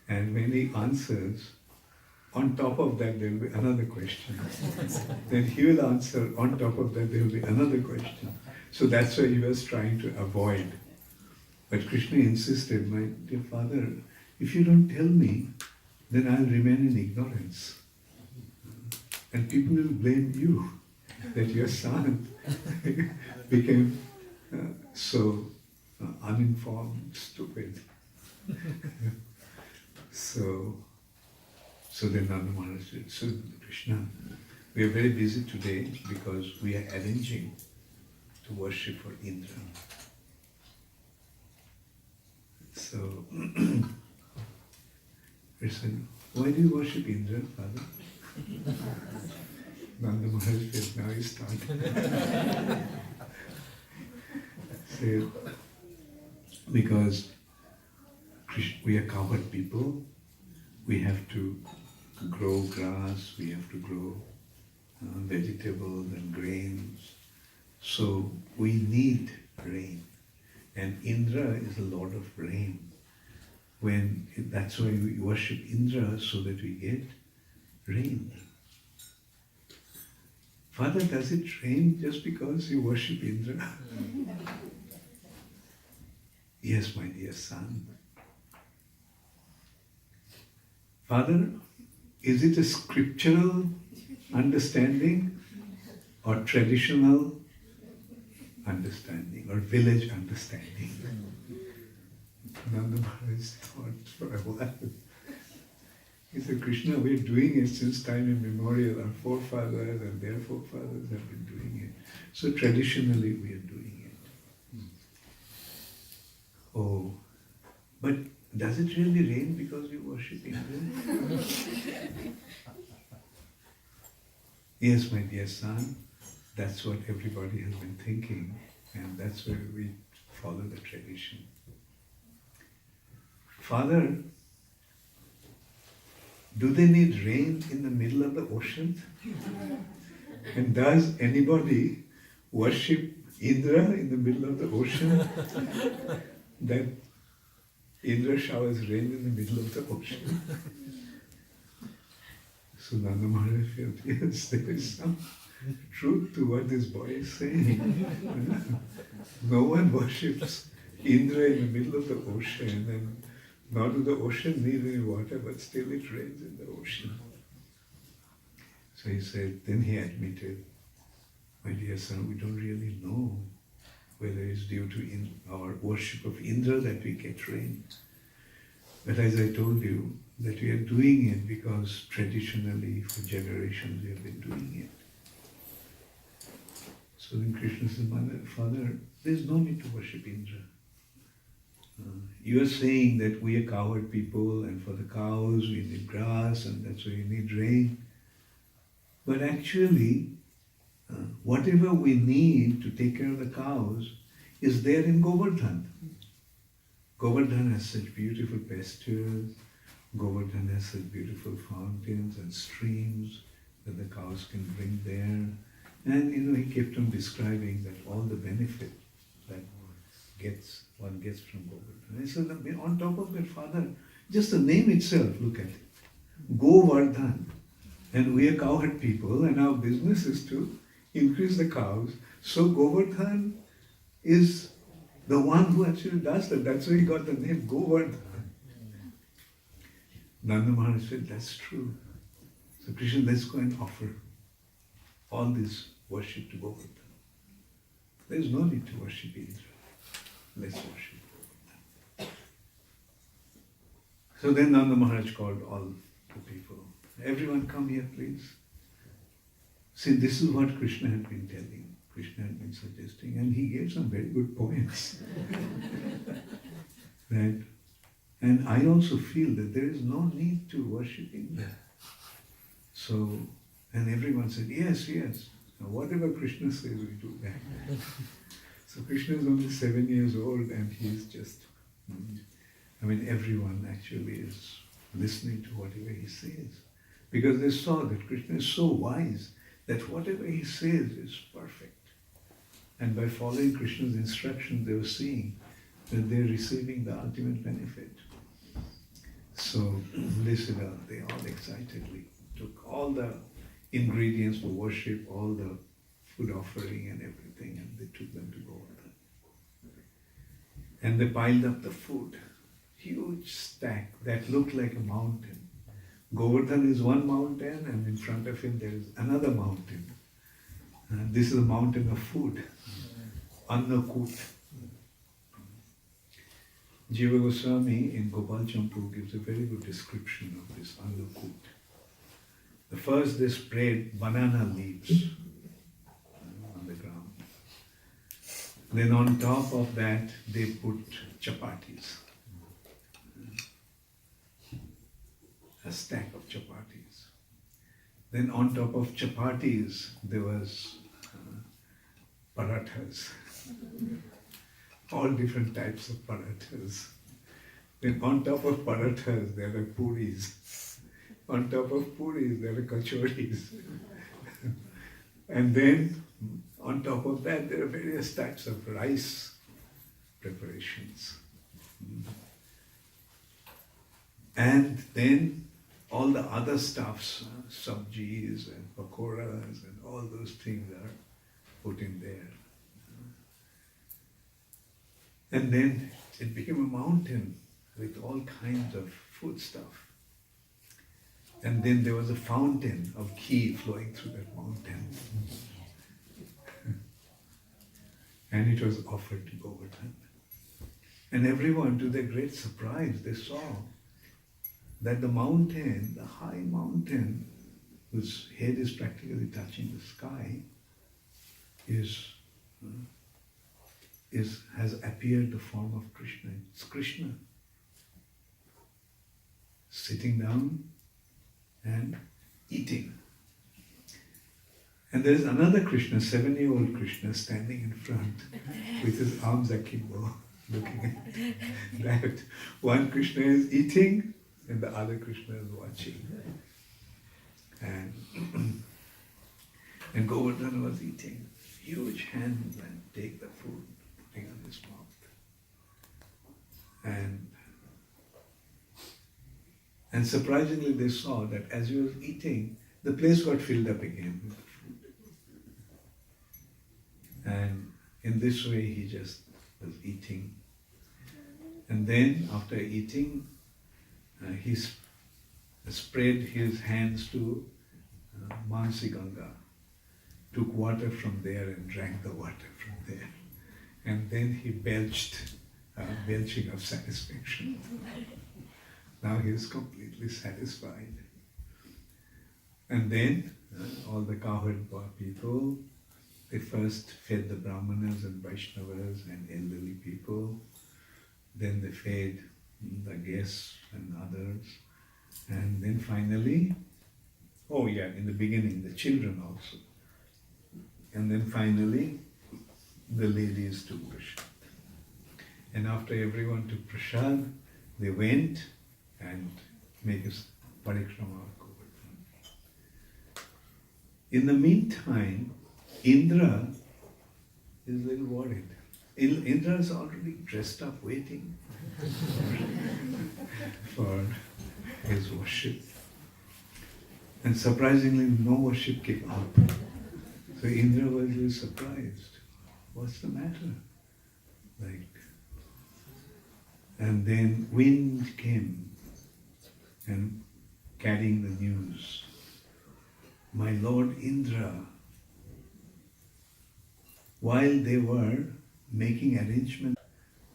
and when he answers, on top of that there will be another question. Then he will answer, on top of that there will be another question. So that's why he was trying to avoid. But Krishna insisted, my dear father, if you don't tell me, then I'll remain in ignorance. And people will blame you that your son became so uninformed, stupid. So then Nanda Maharaj said, so Krishna, we are very busy today because we are arranging to worship for Indra. So Krishna said, why do you worship Indra, Father? Nanda Maharaj said, now he started. Said, because we are cowherd people, we have to grow grass, we have to grow vegetables and grains. So we need rain. And Indra is the Lord of rain. That's why we worship Indra, so that we get rain. Father, does it rain just because you worship Indra? Yes, my dear son. Father, is it a scriptural understanding or traditional understanding or village understanding? Nanda Maharaj thought for a while. He said, Krishna, we're doing it since time immemorial. Our forefathers and their forefathers have been doing it. So traditionally we are doing it. Oh, but does it really rain because we worship Indra? Yes, my dear son, that's what everybody has been thinking, and that's where we follow the tradition. Father, do they need rain in the middle of the ocean? And does anybody worship Indra in the middle of the ocean? That Indra showers rain in the middle of the ocean. So Nanda Maharaj felt, yes, there is some truth to what this boy is saying. No one worships Indra in the middle of the ocean, and nor do the ocean need any water, but still it rains in the ocean. So he said, then he admitted, my dear son, we don't really know whether it's due to our worship of Indra that we get rain. But as I told you, that we are doing it because traditionally for generations we have been doing it. So then Krishna said, Father, there's no need to worship Indra. You are saying that we are cowherd people and for the cows we need grass and that's why we need rain. But actually, whatever we need to take care of the cows is there in Govardhan. Govardhan has such beautiful pastures. Govardhan has such beautiful fountains and streams that the cows can drink there. And he kept on describing that all the benefit that one gets from Govardhan. I said, on top of that, Father, just the name itself, look at it. Govardhan. And we are cowherd people and our business is to increase the cows. So Govardhan is the one who actually does that. That's why he got the name Govardhan. Nanda Maharaj said, that's true. So Krishna, let's go and offer all this worship to Govardhan. There is no need to worship Indra. Let's worship Govardhan. So then Nanda Maharaj called all the people. Everyone come here, please. See, this is what Krishna had been telling. Krishna had been suggesting, and he gave some very good points. Right? And I also feel that there is no need to worship Indra. So, and everyone said, yes, yes. Now, whatever Krishna says, we do that. So Krishna is only 7 years old and he's just, everyone actually is listening to whatever he says. Because they saw that Krishna is so wise that whatever he says is perfect. And by following Krishna's instructions, they were seeing that they're receiving the ultimate benefit. So they all excitedly took all the ingredients for worship, all the food offering and everything, and they took them to Govardhan. And they piled up the food, huge stack that looked like a mountain. Govardhan is one mountain, and in front of him there is another mountain. This is a mountain of food, Annakut. Jiva Goswami in Gopal Champu gives a very good description of this Annakut. The first they spread banana leaves on the ground. Then on top of that they put chapatis. A stack of chapatis. Then on top of chapatis there was parathas. All different types of parathas. Then on top of parathas there are puris. On top of puris there are kachoris. And then on top of that there are various types of rice preparations. And then all the other stuffs, sabjis and pakoras and all those things are put in there. And then it became a mountain with all kinds of food stuff. And then there was a fountain of ghee flowing through that mountain. And it was offered to Govardhan. And everyone, to their great surprise, they saw that the mountain, the high mountain, whose head is practically touching the sky, has appeared the form of Krishna. It's Krishna sitting down and eating. And there is another Krishna, 7-year-old Krishna, standing in front with his arms akimbo, looking at that. One Krishna is eating and the other Krishna is watching. And Govardhan was eating. Huge hands and take the food, putting on his mouth. And surprisingly they saw that as he was eating, the place got filled up again with the food. And in this way he just was eating. And then after eating, he spread his hands to Mansi Ganga, took water from there and drank the water from there. And then he belched, belching of satisfaction. Now he is completely satisfied. And then all the cowherd people, they first fed the Brahmanas and Vaishnavas and elderly people. Then they fed the guests and others. And then finally, in the beginning, the children also. And then finally, the ladies took prasad. And after everyone took prasad, they went and make a parikrama of Govardhan. In the meantime, Indra is a little worried. Indra is already dressed up, waiting for his worship. And surprisingly, no worship came up. So Indra was really surprised. What's the matter? And then wind came and carrying the news. My Lord Indra, while they were making arrangements,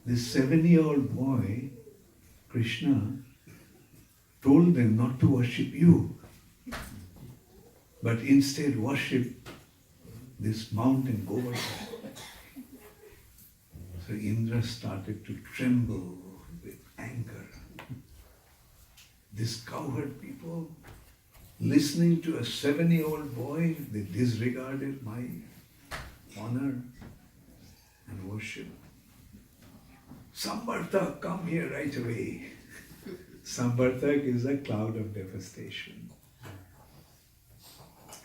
this 7-year-old boy, Krishna, told them not to worship you, but instead worship this mountain Govardhan. So Indra started to tremble with anger. This cowherd people, listening to a 7-year-old boy, they disregarded my honor and worship. Sambartak, come here right away. Sambartak is a cloud of devastation.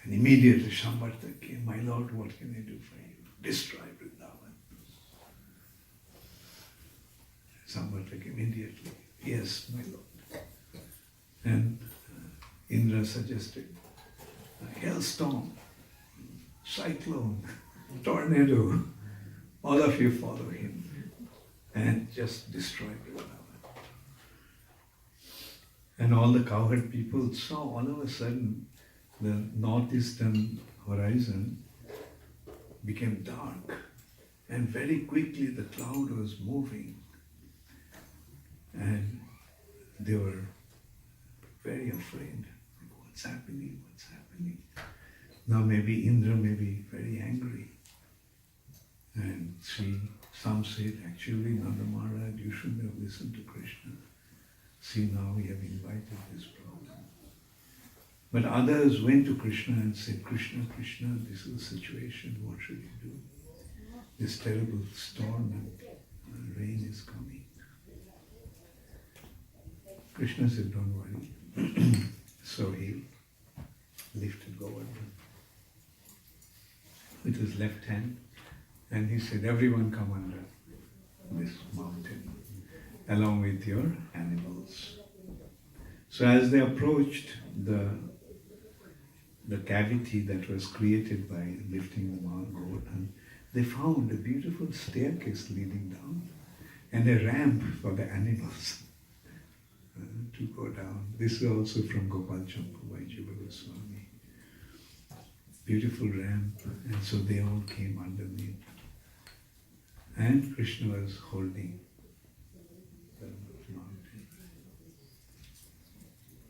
And immediately Sambartak came, my Lord, what can I do for you? Destroy Vrindavan. Sambartak immediately, yes, my Lord. And Indra suggested a hailstorm, cyclone, tornado, all of you follow him and just destroy Vrindavan. And all the cowherd people saw all of a sudden the northeastern horizon became dark, and very quickly the cloud was moving, and they were very afraid. What's happening? What's happening? Now maybe Indra may be very angry. And some said, actually, Nanda Maharaj, you shouldn't have listened to Krishna. See, now we have invited this problem. But others went to Krishna and said, Krishna, Krishna, this is the situation, what should we do? This terrible storm and rain is coming. Krishna said, don't worry. So he lifted Govardhan with his left hand, and he said, everyone come under this mountain, along with your animals. So as they approached the cavity that was created by lifting the Mount Govardhan, they found a beautiful staircase leading down and a ramp for the animals to go down. This is also from Gopal Champu by Jiva Goswami. Beautiful ramp, and so they all came underneath. And Krishna was holding the mountain.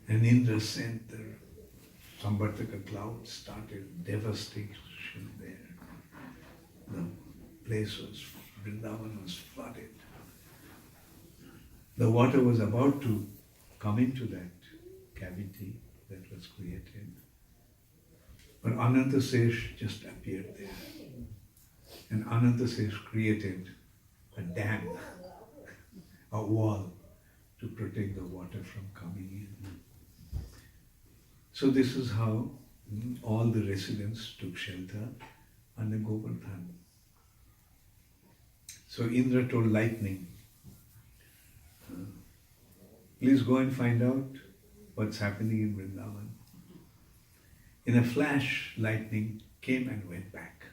And Indra sent the Sambartaka cloud, started devastation there. The place was, Vrindavan was flooded. The water was about to come into that cavity that was created. But Anantasesh just appeared there. And Anantasesh created a dam, a wall, to protect the water from coming in. So this is how all the residents took shelter under Govardhan. So Indra told lightning, please go and find out what's happening in Vrindavan. In a flash, lightning came and went back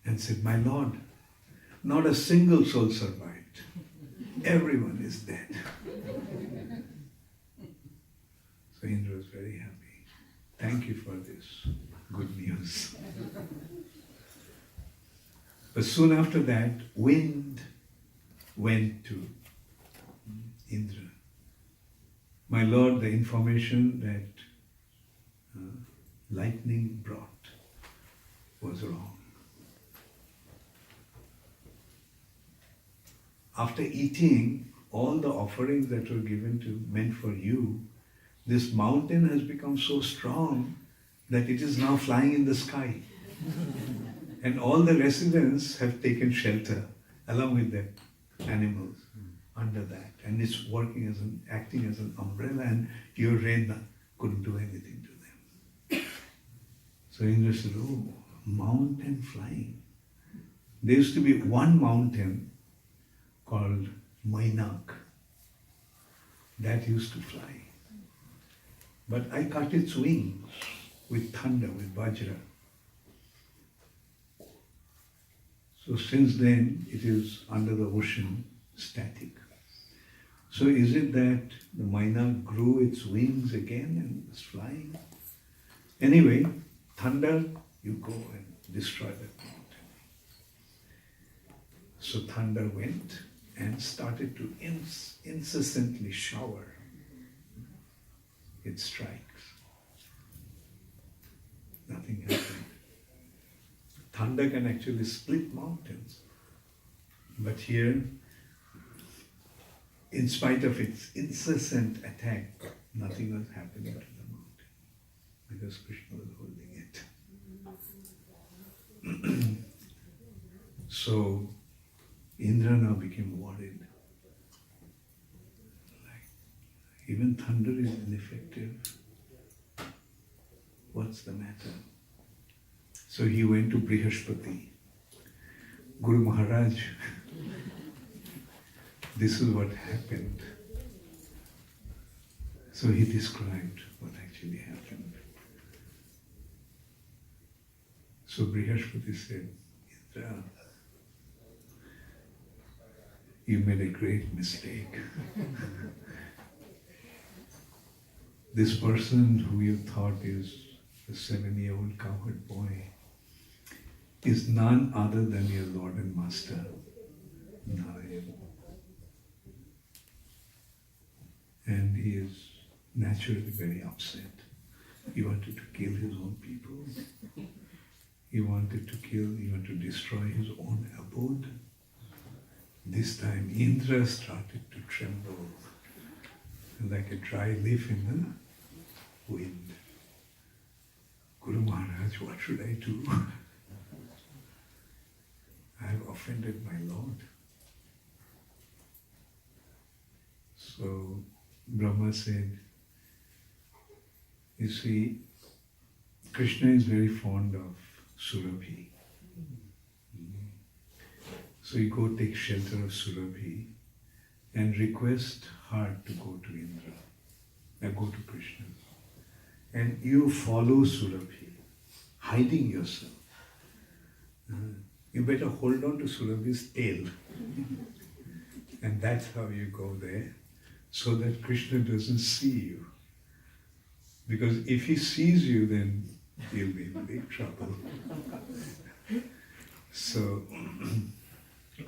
and said, my Lord, not a single soul survived. Everyone is dead. So Indra was very happy. Thank you for this good news. But soon after that, wind went to Indra. My Lord, the information that lightning brought was wrong. After eating all the offerings that were meant for you, this mountain has become so strong that it is now flying in the sky. And all the residents have taken shelter along with their animals under that. And it's acting as an umbrella, and your rain couldn't do anything to them. So Indra said, oh, mountain flying. There used to be one mountain called Mainak that used to fly. But I cut its wings with thunder, with Vajra. So since then, it is under the ocean, static. So is it that the Mainak grew its wings again and is flying? Anyway, thunder, you go and destroy that mountain. So thunder went and started to incessantly shower its strikes. Nothing happened. Thunder can actually split mountains. But here, in spite of its incessant attack, nothing was happening to the mountain because Krishna was holding it. So Indra now became worried. Like, even thunder is ineffective. What's the matter? So he went to Brihaspati. Guru Maharaj, this is what happened. So he described what actually happened. So Brihaspati said, Indra, you made a great mistake. This person who you thought is a 7-year-old cowherd boy is none other than your Lord and Master, Narayan. And he is naturally very upset. He wanted to kill his own people. He wanted to destroy his own abode. This time Indra started to tremble like a dry leaf in the wind. Guru Maharaj, what should I do? I have offended my Lord. So Brahma said, you see, Krishna is very fond of Surabhi. So you go take shelter of Surabhi and request her to go to Indra, go to Krishna. And you follow Surabhi, hiding yourself. You better hold on to Surabhi's tail. And that's how you go there, so that Krishna doesn't see you. Because if he sees you, then he'll be in big trouble. So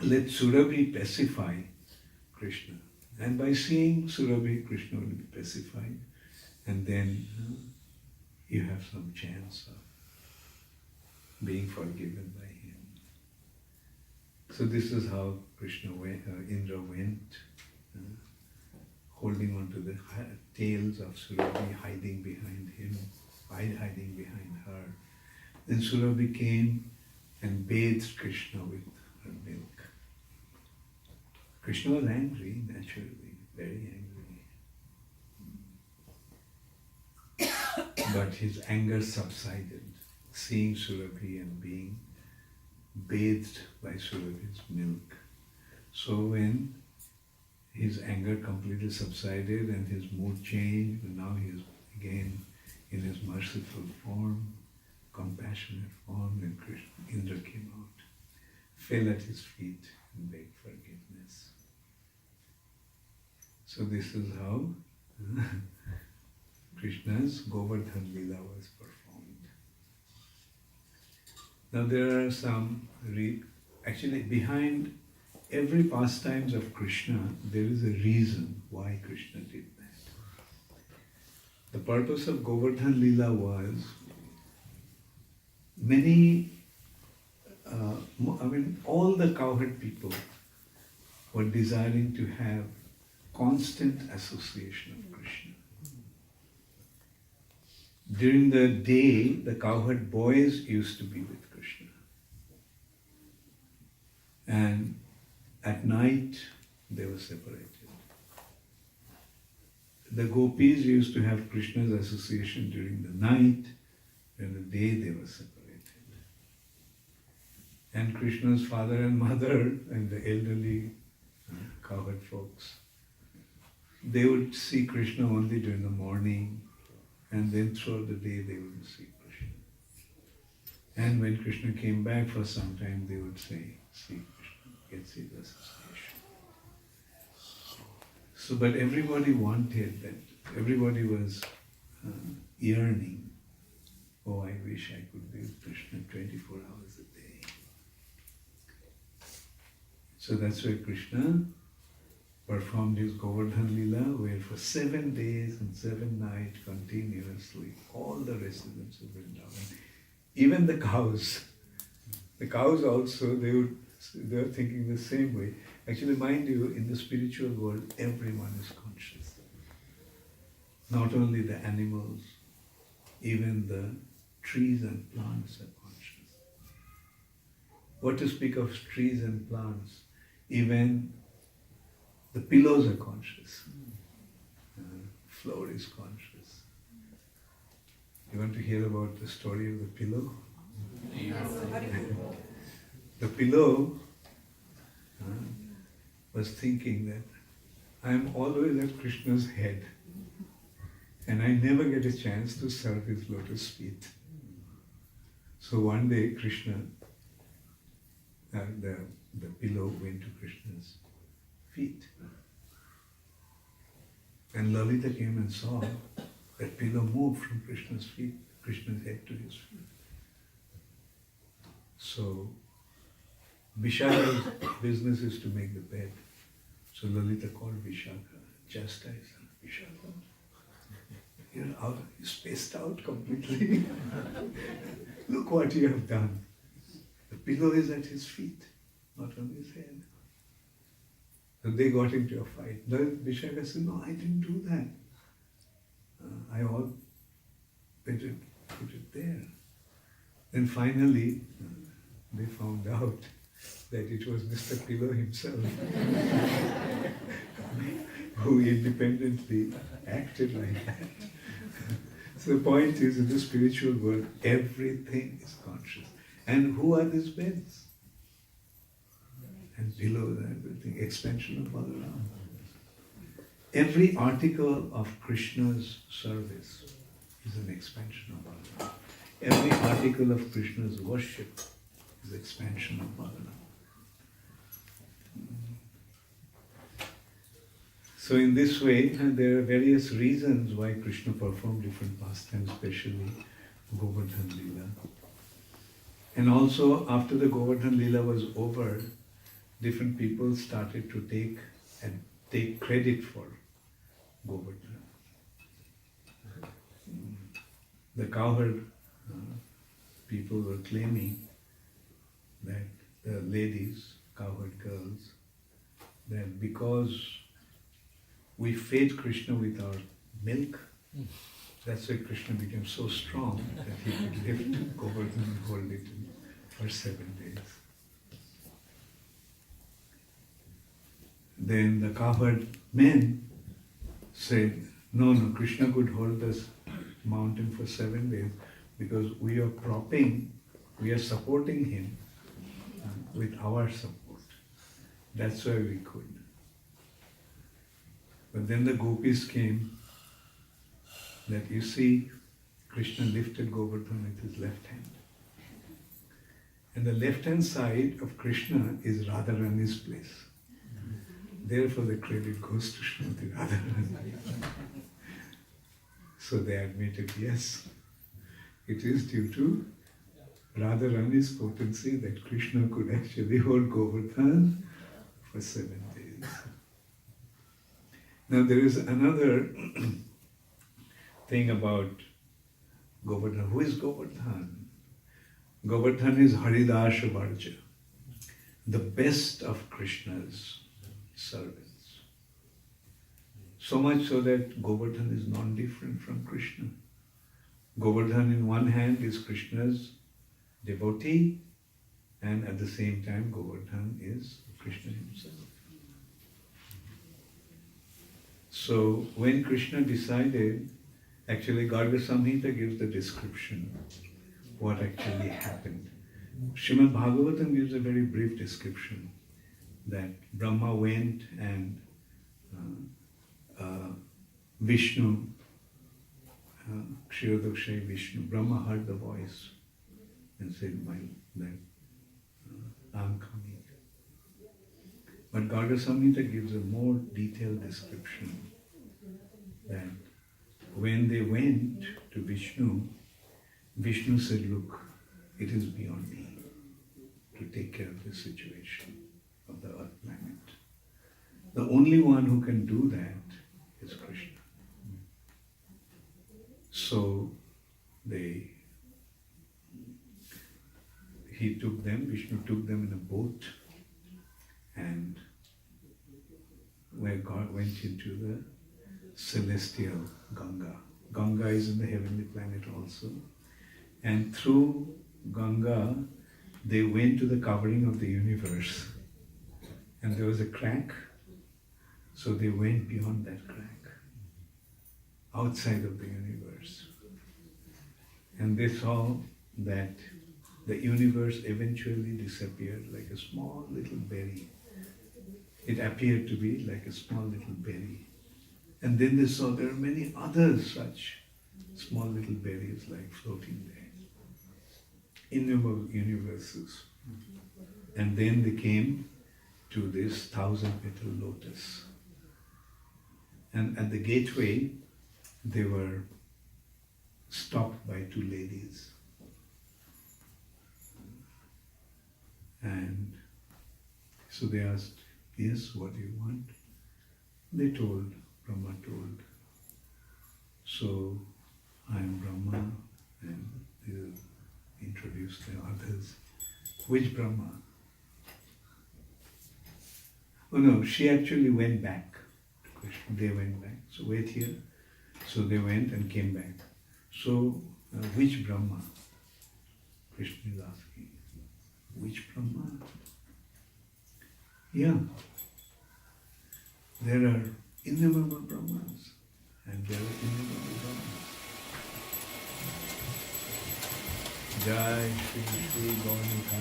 let Surabhi pacify Krishna. And by seeing Surabhi, Krishna will be pacified. And then you have some chance of being forgiven by him. So this is how Indra went, holding on to the tails of Surabhi, hiding behind him, hiding behind her. Then Surabhi came and bathed Krishna with her milk. Krishna was angry, naturally, very angry. But his anger subsided, seeing Surabhi and being bathed by Surabhi's milk. So when his anger completely subsided and his mood changed, and now he is again in his merciful form, compassionate form, and Indra came out, fell at his feet and begged forgiveness. So this is how Krishna's Govardhan Lila was performed. Now there are some, actually behind every pastimes of Krishna, there is a reason why Krishna did that. The purpose of Govardhan Lila was all the cowherd people were desiring to have constant association of Krishna. During the day, the cowherd boys used to be with Krishna. And at night, they were separated. The gopis used to have Krishna's association during the night, during the day they were separated. And Krishna's father and mother and the elderly cowherd folks, they would see Krishna only during the morning, and then throughout the day they wouldn't see Krishna. And when Krishna came back for some time, they would say, see Krishna, gets his association. So, but everybody wanted that, everybody was yearning, oh, I wish I could be with Krishna 24 hours a day. So that's why Krishna performed his Govardhan Lila, where for 7 days and 7 nights continuously, all the residents of Vrindavan, even the cows also, they were thinking the same way. Actually, mind you, in the spiritual world, everyone is conscious. Not only the animals, even the trees and plants are conscious. What to speak of trees and plants? Even the pillows are conscious. Floor is conscious. You want to hear about the story of the pillow? The pillow was thinking that I am always at Krishna's head and I never get a chance to serve his lotus feet. So one day Krishna, the pillow went to Krishna's feet. And Lalita came and saw that pillow move from Krishna's feet, Krishna's head to his feet. So Vishaka's business is to make the bed. So Lalita called Vishaka, chastise her. Vishaka, you're out, you're spaced out completely. Look what you have done. The pillow is at his feet, not on his head. So they got into a fight. Vishaka said, no, I didn't do that. I all put it there. Then finally, they found out that it was Mr. Pillow himself who independently acted like that. So the point is, in the spiritual world, everything is conscious. And who are these beds? And below that, everything, expansion of Balaram. Every article of Krishna's service is an expansion of Balaram. Every article of Krishna's worship is expansion of Balaram. So in this way, there are various reasons why Krishna performed different pastimes, especially Govardhan Lila. And also, after the Govardhan Lila was over, different people started to take credit for Govardhan. The cowherd people were claiming that the ladies, cowherd girls, that because we fed Krishna with our milk, that's why Krishna became so strong that he could lift Govardhan and hold it for 7 days. Then the cowherd men said, no, Krishna could hold this mountain for 7 days because we are supporting him with our support. That's why we could. But then the gopis came that you see, Krishna lifted Govardhan with his left hand. And the left hand side of Krishna is Radharani's place. Therefore the credit goes to Srimati Radharani. So they admitted, yes, it is due to Radharani's potency that Krishna could actually hold Govardhan for 7 days. Now there is another thing about Govardhan. Who is Govardhan? Govardhan is Haridasha Varja, the best of Krishna's servants. So much so that Govardhan is non-different from Krishna. Govardhan in one hand is Krishna's devotee, and at the same time Govardhan is Krishna himself. So when Krishna decided, actually Garga Samhita gives the description what actually happened. Srimad Bhagavatam gives a very brief description that Brahma went and Vishnu, Kshirodakshay Vishnu, Brahma heard the voice and said, I'm coming. But Garga Samhita gives a more detailed description that when they went to Vishnu, Vishnu said, look, it is beyond me to take care of this situation of the earth planet. The only one who can do that is Krishna. So Vishnu took them in a boat, and where God went into the celestial Ganga. Ganga is in the heavenly planet also. And through Ganga, they went to the covering of the universe. And there was a crack, so they went beyond that crack, outside of the universe. And they saw that the universe eventually disappeared like a small little berry. It appeared to be like a small little berry. And then they saw there are many other such small little berries like floating there. Innumerable universes. And then they came to this 1,000-petal lotus. And at the gateway, they were stopped by 2 ladies. And so they asked, yes, what do you want? They told, Brahma told. So I am Brahma, and they introduced the others. Which Brahma? Oh no, she actually went back to Krishna. They went back. So wait here. So they went and came back. So which Brahma? Krishna is asking. Which Brahma? Yeah. There are innumerable Brahmas, and there are innumerable Brahmas. Jai Shri Shri Gaurika,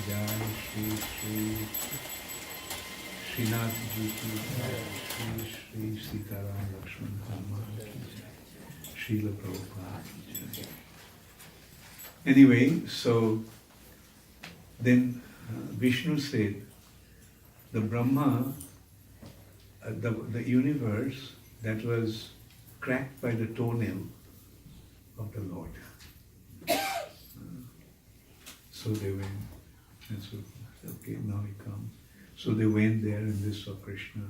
Jai Shri Shri Srinath Ji ki Jai, Shri Shri Sitaram Lakshman Dhamma ki Jai, Srila Prabhupada ki Jai. Anyway, so then Vishnu said, the Brahma, the universe that was cracked by the toenail of the Lord. So they went, and so, okay, now he comes. So they went there and they saw Krishna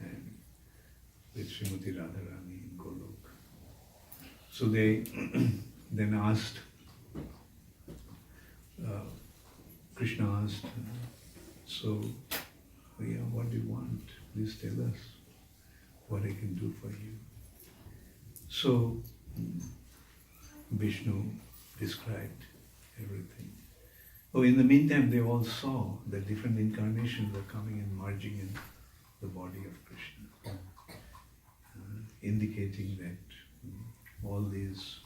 and with Srimati Radharani in Golok. So they then asked, Krishna asked, so, yeah, what do you want? Please tell us what I can do for you. So, Vishnu described everything. Oh, in the meantime, they all saw that different incarnations were coming and merging in the body of Krishna, indicating that all these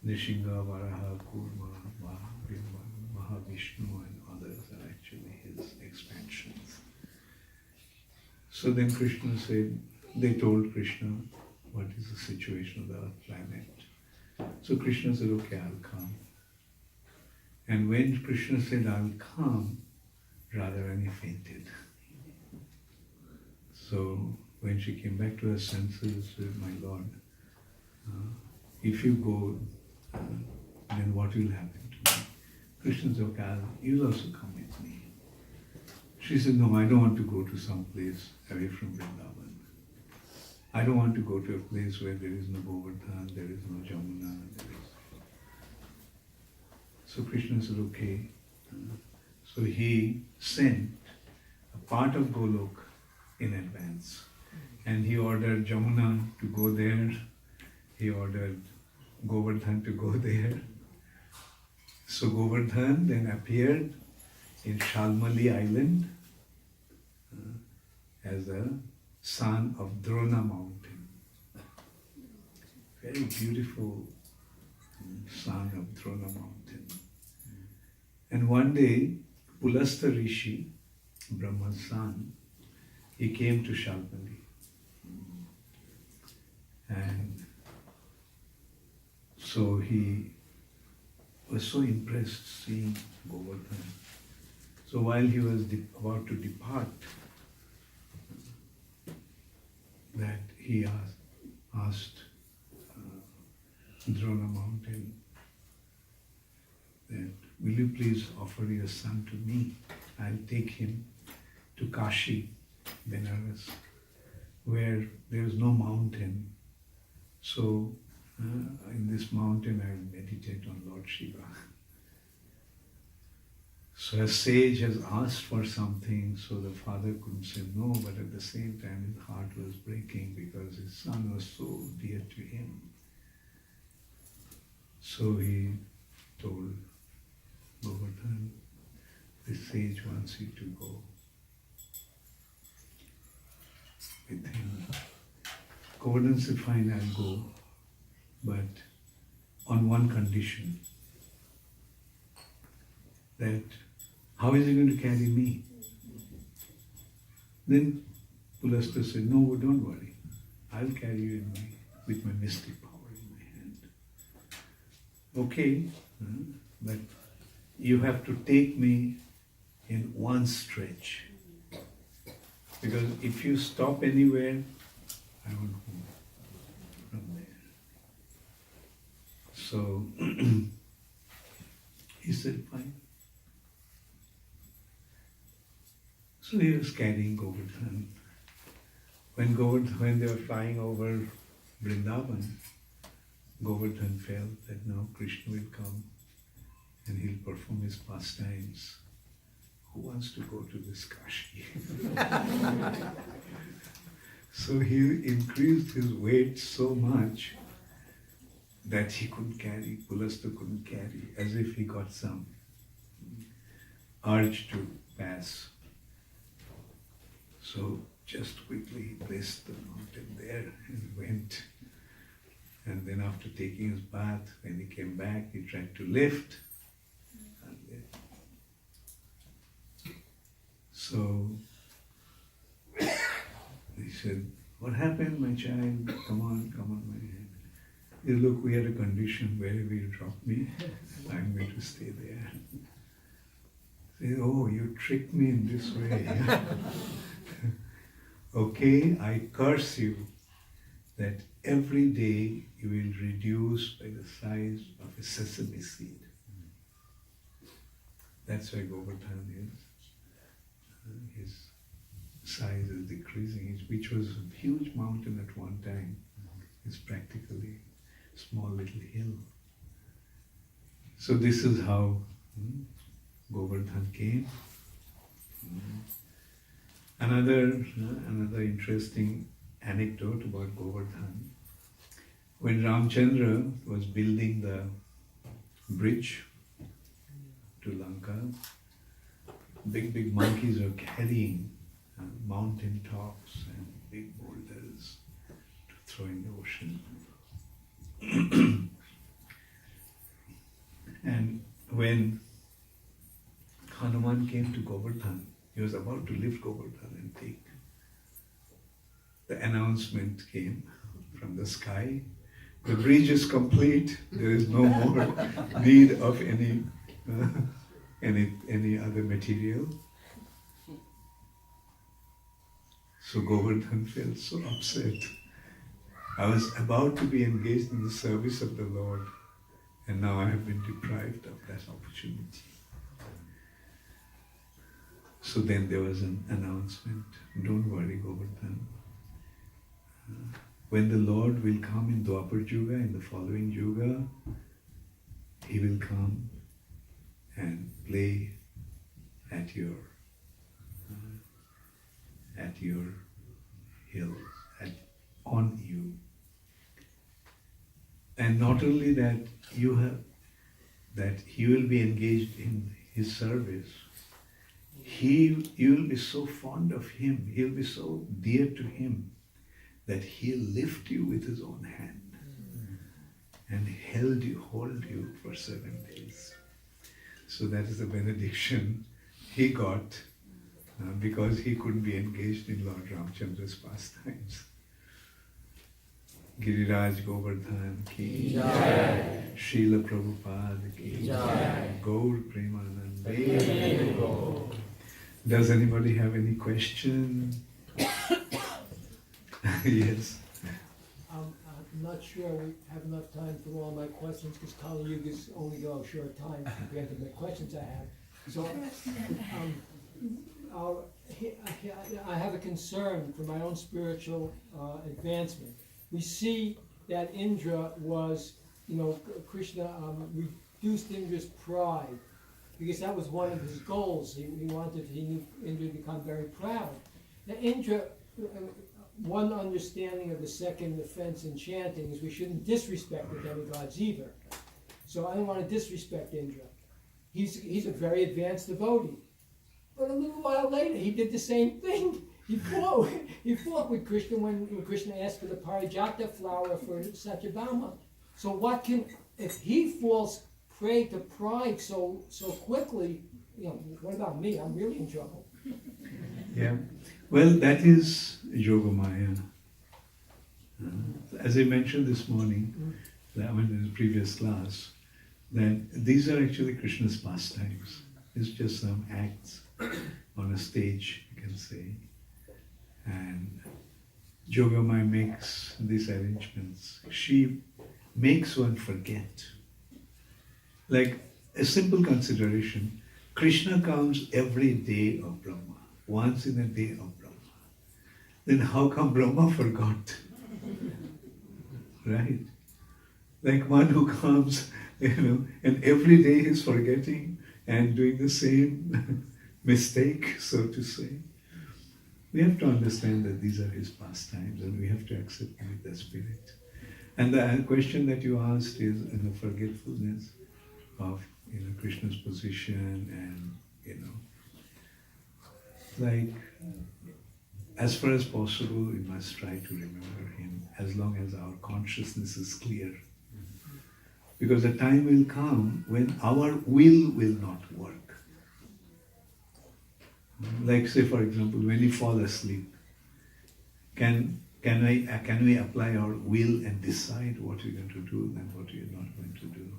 Nishinga, Varaha, Kurma, Mahavishnu and others are actually his expansions. So then Krishna said, they told Krishna what is the situation of the earth planet. So Krishna said, okay, I'll come. And when Krishna said, I'll come, Radharani fainted. So when she came back to her senses, said, "My Lord, if you go, then what will happen to me?" Krishna said, "Okay, you'll also come with me." She said, "No, I don't want to go to some place away from Vrindavan. I don't want to go to a place where there is no Govardhan, there is no Jamuna." So Krishna said, "Okay." So he sent a part of Golok in advance. And he ordered Jamuna to go there. He ordered Govardhan to go there. So Govardhan then appeared in Shalmali Island as a son of Drona mountain. Very beautiful son of Drona mountain. And one day, Pulastha Rishi, Brahma's son, he came to Shalmali. And so he was so impressed seeing Govardhan. So while he was about to depart, that he asked Drona mountain that, "Will you please offer your son to me? I'll take him to Kashi, Benares, where there is no mountain. So in this mountain I will meditate on Lord Shiva." So a sage has asked for something, so the father couldn't say no, but at the same time his heart was breaking because his son was so dear to him. So he told Govardhan, "The sage wants you to go with him." Govardhan said, "Fine, I'll go, but on one condition, that how is he going to carry me?" Then Pulastha said, "No, don't worry. I'll carry you with my mystic power in my hand." "Okay, but you have to take me in one stretch. Because if you stop anywhere, I won't go from there." So he said, "Fine." So he was carrying Govardhan. When they were flying over Vrindavan, Govardhan felt that now Krishna will come and he'll perform his pastimes. Who wants to go to this Kashi? So he increased his weight so much that he couldn't carry, Pulastha couldn't carry, as if he got some urge to pass. So just quickly he placed the mountain there and went. And then after taking his bath, when he came back, he tried to lift. So he said, "What happened, my child? Come on, my hand." He said, "Look, we had a condition. Wherever you drop me, I'm going to stay there." He said, "Oh, you tricked me in this way." "Okay, I curse you that every day you will reduce by the size of a sesame seed." That's why Govardhan is. His size is decreasing, which was a huge mountain at one time. It's practically a small little hill. So this is how Govardhan came. Another interesting anecdote about Govardhan. When Ramchandra was building the bridge to Lanka, big monkeys were carrying mountain tops and big boulders to throw in the ocean. And when Hanuman came to Govardhan, he was about to lift Govardhan and take. The announcement came from the sky, "The bridge is complete, there is no more need of any other material." So Govardhan felt so upset. I was about to be engaged in the service of the Lord, and now I have been deprived of that opportunity. So then there was an announcement, don't worry Govardhan. When the Lord will come in Dwapar Yuga, in the following Yuga, He will come and play at your hill, on you. And not only that, He will be engaged in His service. You will be so fond of Him, He'll be so dear to Him, that He'll lift you with His own hand and hold you for 7 days. So that is the benediction he got because he couldn't be engaged in Lord Ramchandra's pastimes. Giriraj Govardhan ki Jai, Srila Prabhupada ki Jai, Gaur Premanande. Does anybody have any question? Yes. I'm not sure we have enough time for all my questions because Kali Yuga is only a short time compared to the questions I have. So I have a concern for my own spiritual advancement. We see that Indra was, Krishna reduced Indra's pride because that was one of his goals. He knew Indra to become very proud. Now Indra, one understanding of the second offense in chanting is we shouldn't disrespect the demigods either. So I don't want to disrespect Indra. He's a very advanced devotee. But a little while later, he did the same thing. He fought with Krishna when Krishna asked for the parijata flower for Satyabhama. So if he falls prey to pride so quickly, what about me? I'm really in trouble. Yeah. Well, that is Yogamaya. As I mentioned this morning, in the previous class, that these are actually Krishna's pastimes. It's just some acts on a stage, you can say. And Yogamaya makes these arrangements. She makes one forget. Like a simple consideration, Krishna comes every day of Brahma, once in a day of Brahma. Then how come Brahma forgot? Right? Like one who comes, and every day he's forgetting and doing the same mistake, so to say. We have to understand that these are his pastimes and we have to accept them with the spirit. And the question that you asked is forgetfulness of Krishna's position and like as far as possible we must try to remember him as long as our consciousness is clear. Because the time will come when our will not work. Like say for example, when you fall asleep, can we apply our will and decide what we're going to do and what we're not going to do?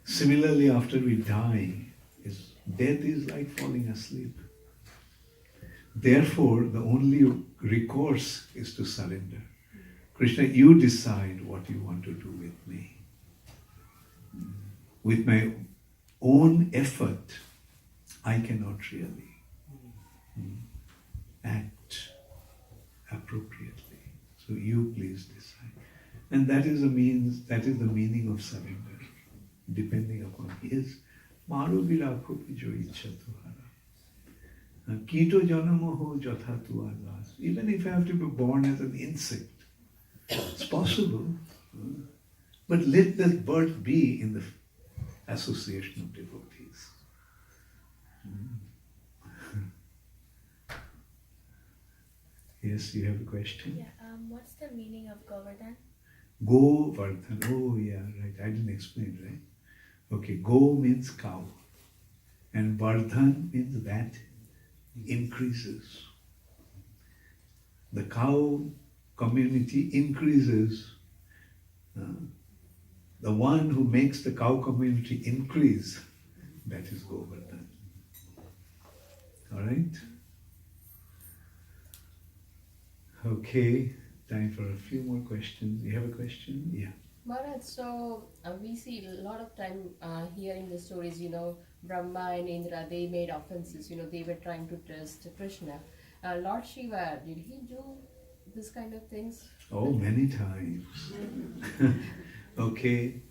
Similarly, after we die, death is like falling asleep. Therefore, the only recourse is to surrender. Krishna, you decide what you want to do with me. With my own effort, I cannot really act appropriately. So you please decide. And that is the meaning of surrender, depending upon his Maro virakho jo ichha tuhara. Kito janamo ho jatha tua das. Even if I have to be born as an insect, it's possible. But let that birth be in the association of devotees. Yes, you have a question? Yeah, what's the meaning of Govardhan? Govardhan, oh yeah, right, I didn't explain, right? Okay, Go means cow and Vardhan means that increases. The cow community increases. The one who makes the cow community increase, that is Govardhan. All right? Okay, time for a few more questions. You have a question? Yeah. Maharaj, so we see a lot of time hearing the stories, Brahma and Indra, they made offenses, they were trying to test Krishna. Lord Shiva, did he do this kind of things? Oh, many times. Okay,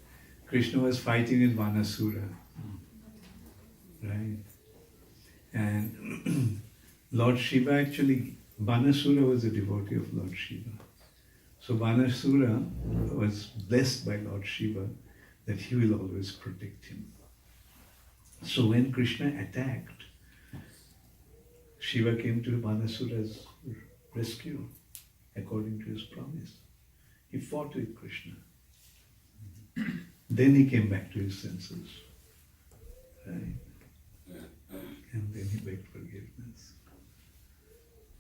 Krishna was fighting with Vanasura, right? And Lord Shiva actually, Vanasura was a devotee of Lord Shiva. So Vanasura was blessed by Lord Shiva that he will always protect him. So when Krishna attacked, Shiva came to Vanasura's rescue according to his promise. He fought with Krishna. Then he came back to his senses. Right? And then he begged forgiveness.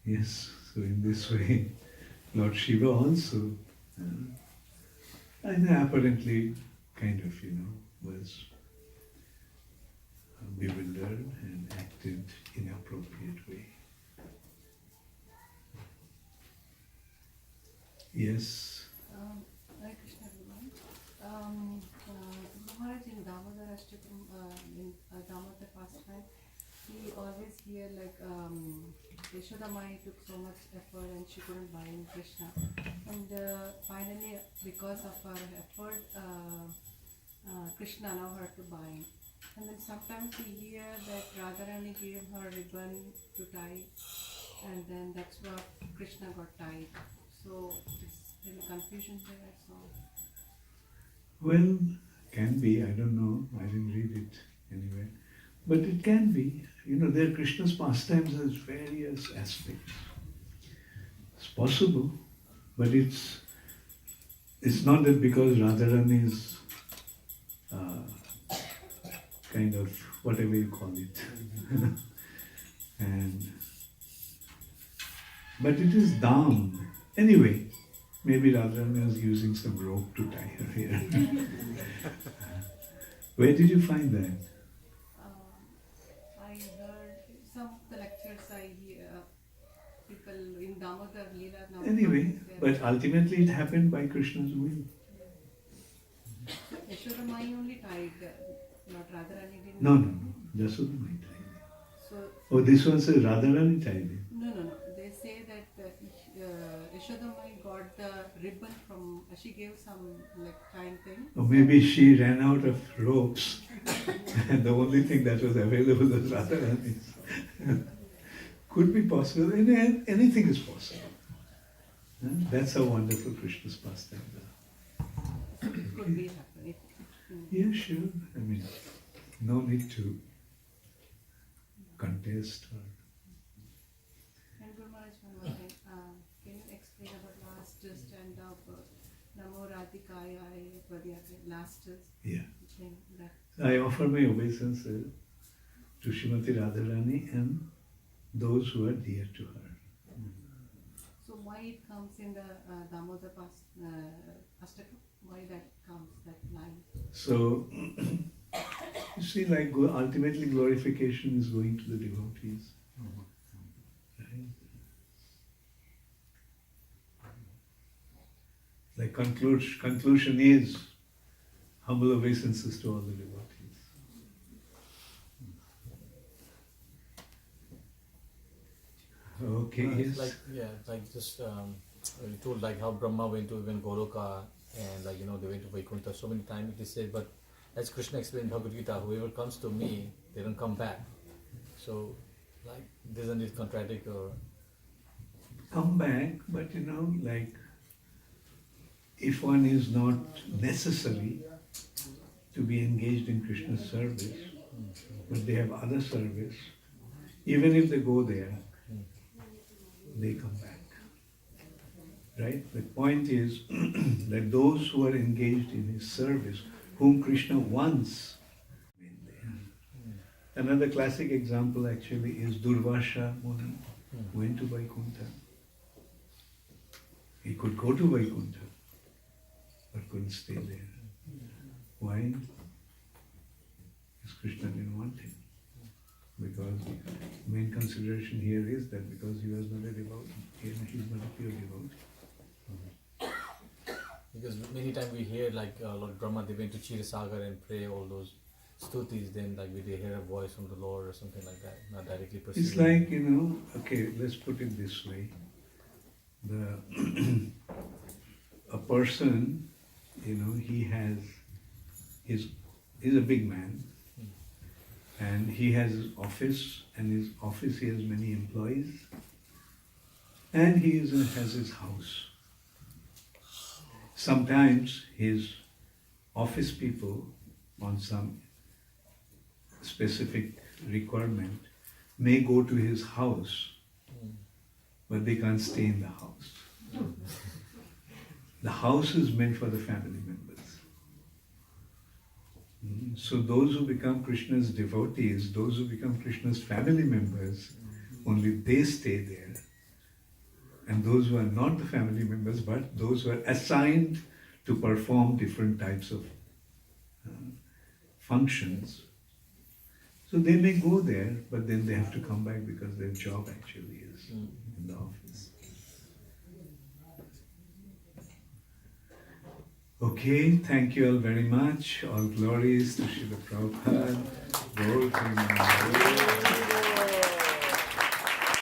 Yes, so in this way, Lord Shiva also, and apparently kind of, was bewildered and acted in an appropriate way. Yes. Hare Krishna everyone. Maharaj in Damodar Ashtakam, in Damodar pastime, he always hear like Yashoda Mai took so much effort and she couldn't bind Krishna. And finally, because of her effort, Krishna now had to bind. And then sometimes we hear that Radharani gave her ribbon to tie, and then that's what Krishna got tied. So it's really confusion there. So Well, can be, I don't know, I didn't read it anyway. But it can be. There Krishna's pastimes has various aspects. It's possible, but it's not that because Radharani is kind of whatever you call it. But it is down. Anyway, maybe Radharani was using some rope to tie her hair. Where did you find that? I heard some of the lectures I hear people in Damodar Leela now. Anyway, but ultimately it happened by Krishna's will. Yashoda Mai only tied, not Radharani didn't. No. Yashoda Mai tied it. So Oh, this one says Radharani tied it. no. They say that Yashoda Mai got the ribbon from. She gave some like tying thing. Or maybe she ran out of ropes and the only thing that was available was Radharani's. Could be possible. Anything is possible. That's how wonderful Krishna's pastimes are. It could be happening. Yeah, sure. I mean, no need to contest or. And Guru Maharaj, one more thing. Can you explain about last stand of Namo Radhikaya Vadhyate, last Yeah. thing that. I offer my obeisances to Srimati Radharani and those who are dear to her. So why it comes in the Damodar Ashtakam? Why that comes, that line? So, you see, like ultimately glorification is going to the devotees. Right? Like conclusion is humble obeisances to all the devotees. Okay, yes. You told like how Brahma went to even Goloka and they went to Vaikuntha so many times it is said, but as Krishna explained in Bhagavad Gita, whoever comes to me, they don't come back. So doesn't it contradict or? Come back, but like if one is not necessary to be engaged in Krishna's service, but they have other service, even if they go there, they come back. Right? The point is that those who are engaged in his service, whom Krishna wants, been there. Another classic example actually is Durvasha Muni went to Vaikuntha. He could go to Vaikuntha, but couldn't stay there. Why? Because Krishna didn't want him. Because main consideration here is that because he was not a devotee, he's not a pure devotee. Because many times we hear like Lord Brahma, they went to Chirasagar and pray all those stutis, then like we hear a voice from the Lord or something like that, not directly perceiving. It's like, okay, let's put it this way. A person, he's a big man, and he has his office, and his office he has many employees, and he has his house. Sometimes his office people, on some specific requirement, may go to his house, but they can't stay in the house. The house is meant for the family members. So those who become Krishna's devotees, those who become Krishna's family members, only they stay there. And those who are not the family members, but those who are assigned to perform different types of functions, so they may go there, but then they have to come back because their job actually is in the office. Okay, thank you all very much. All glories to Srila Prabhupada. Gaur Premanand.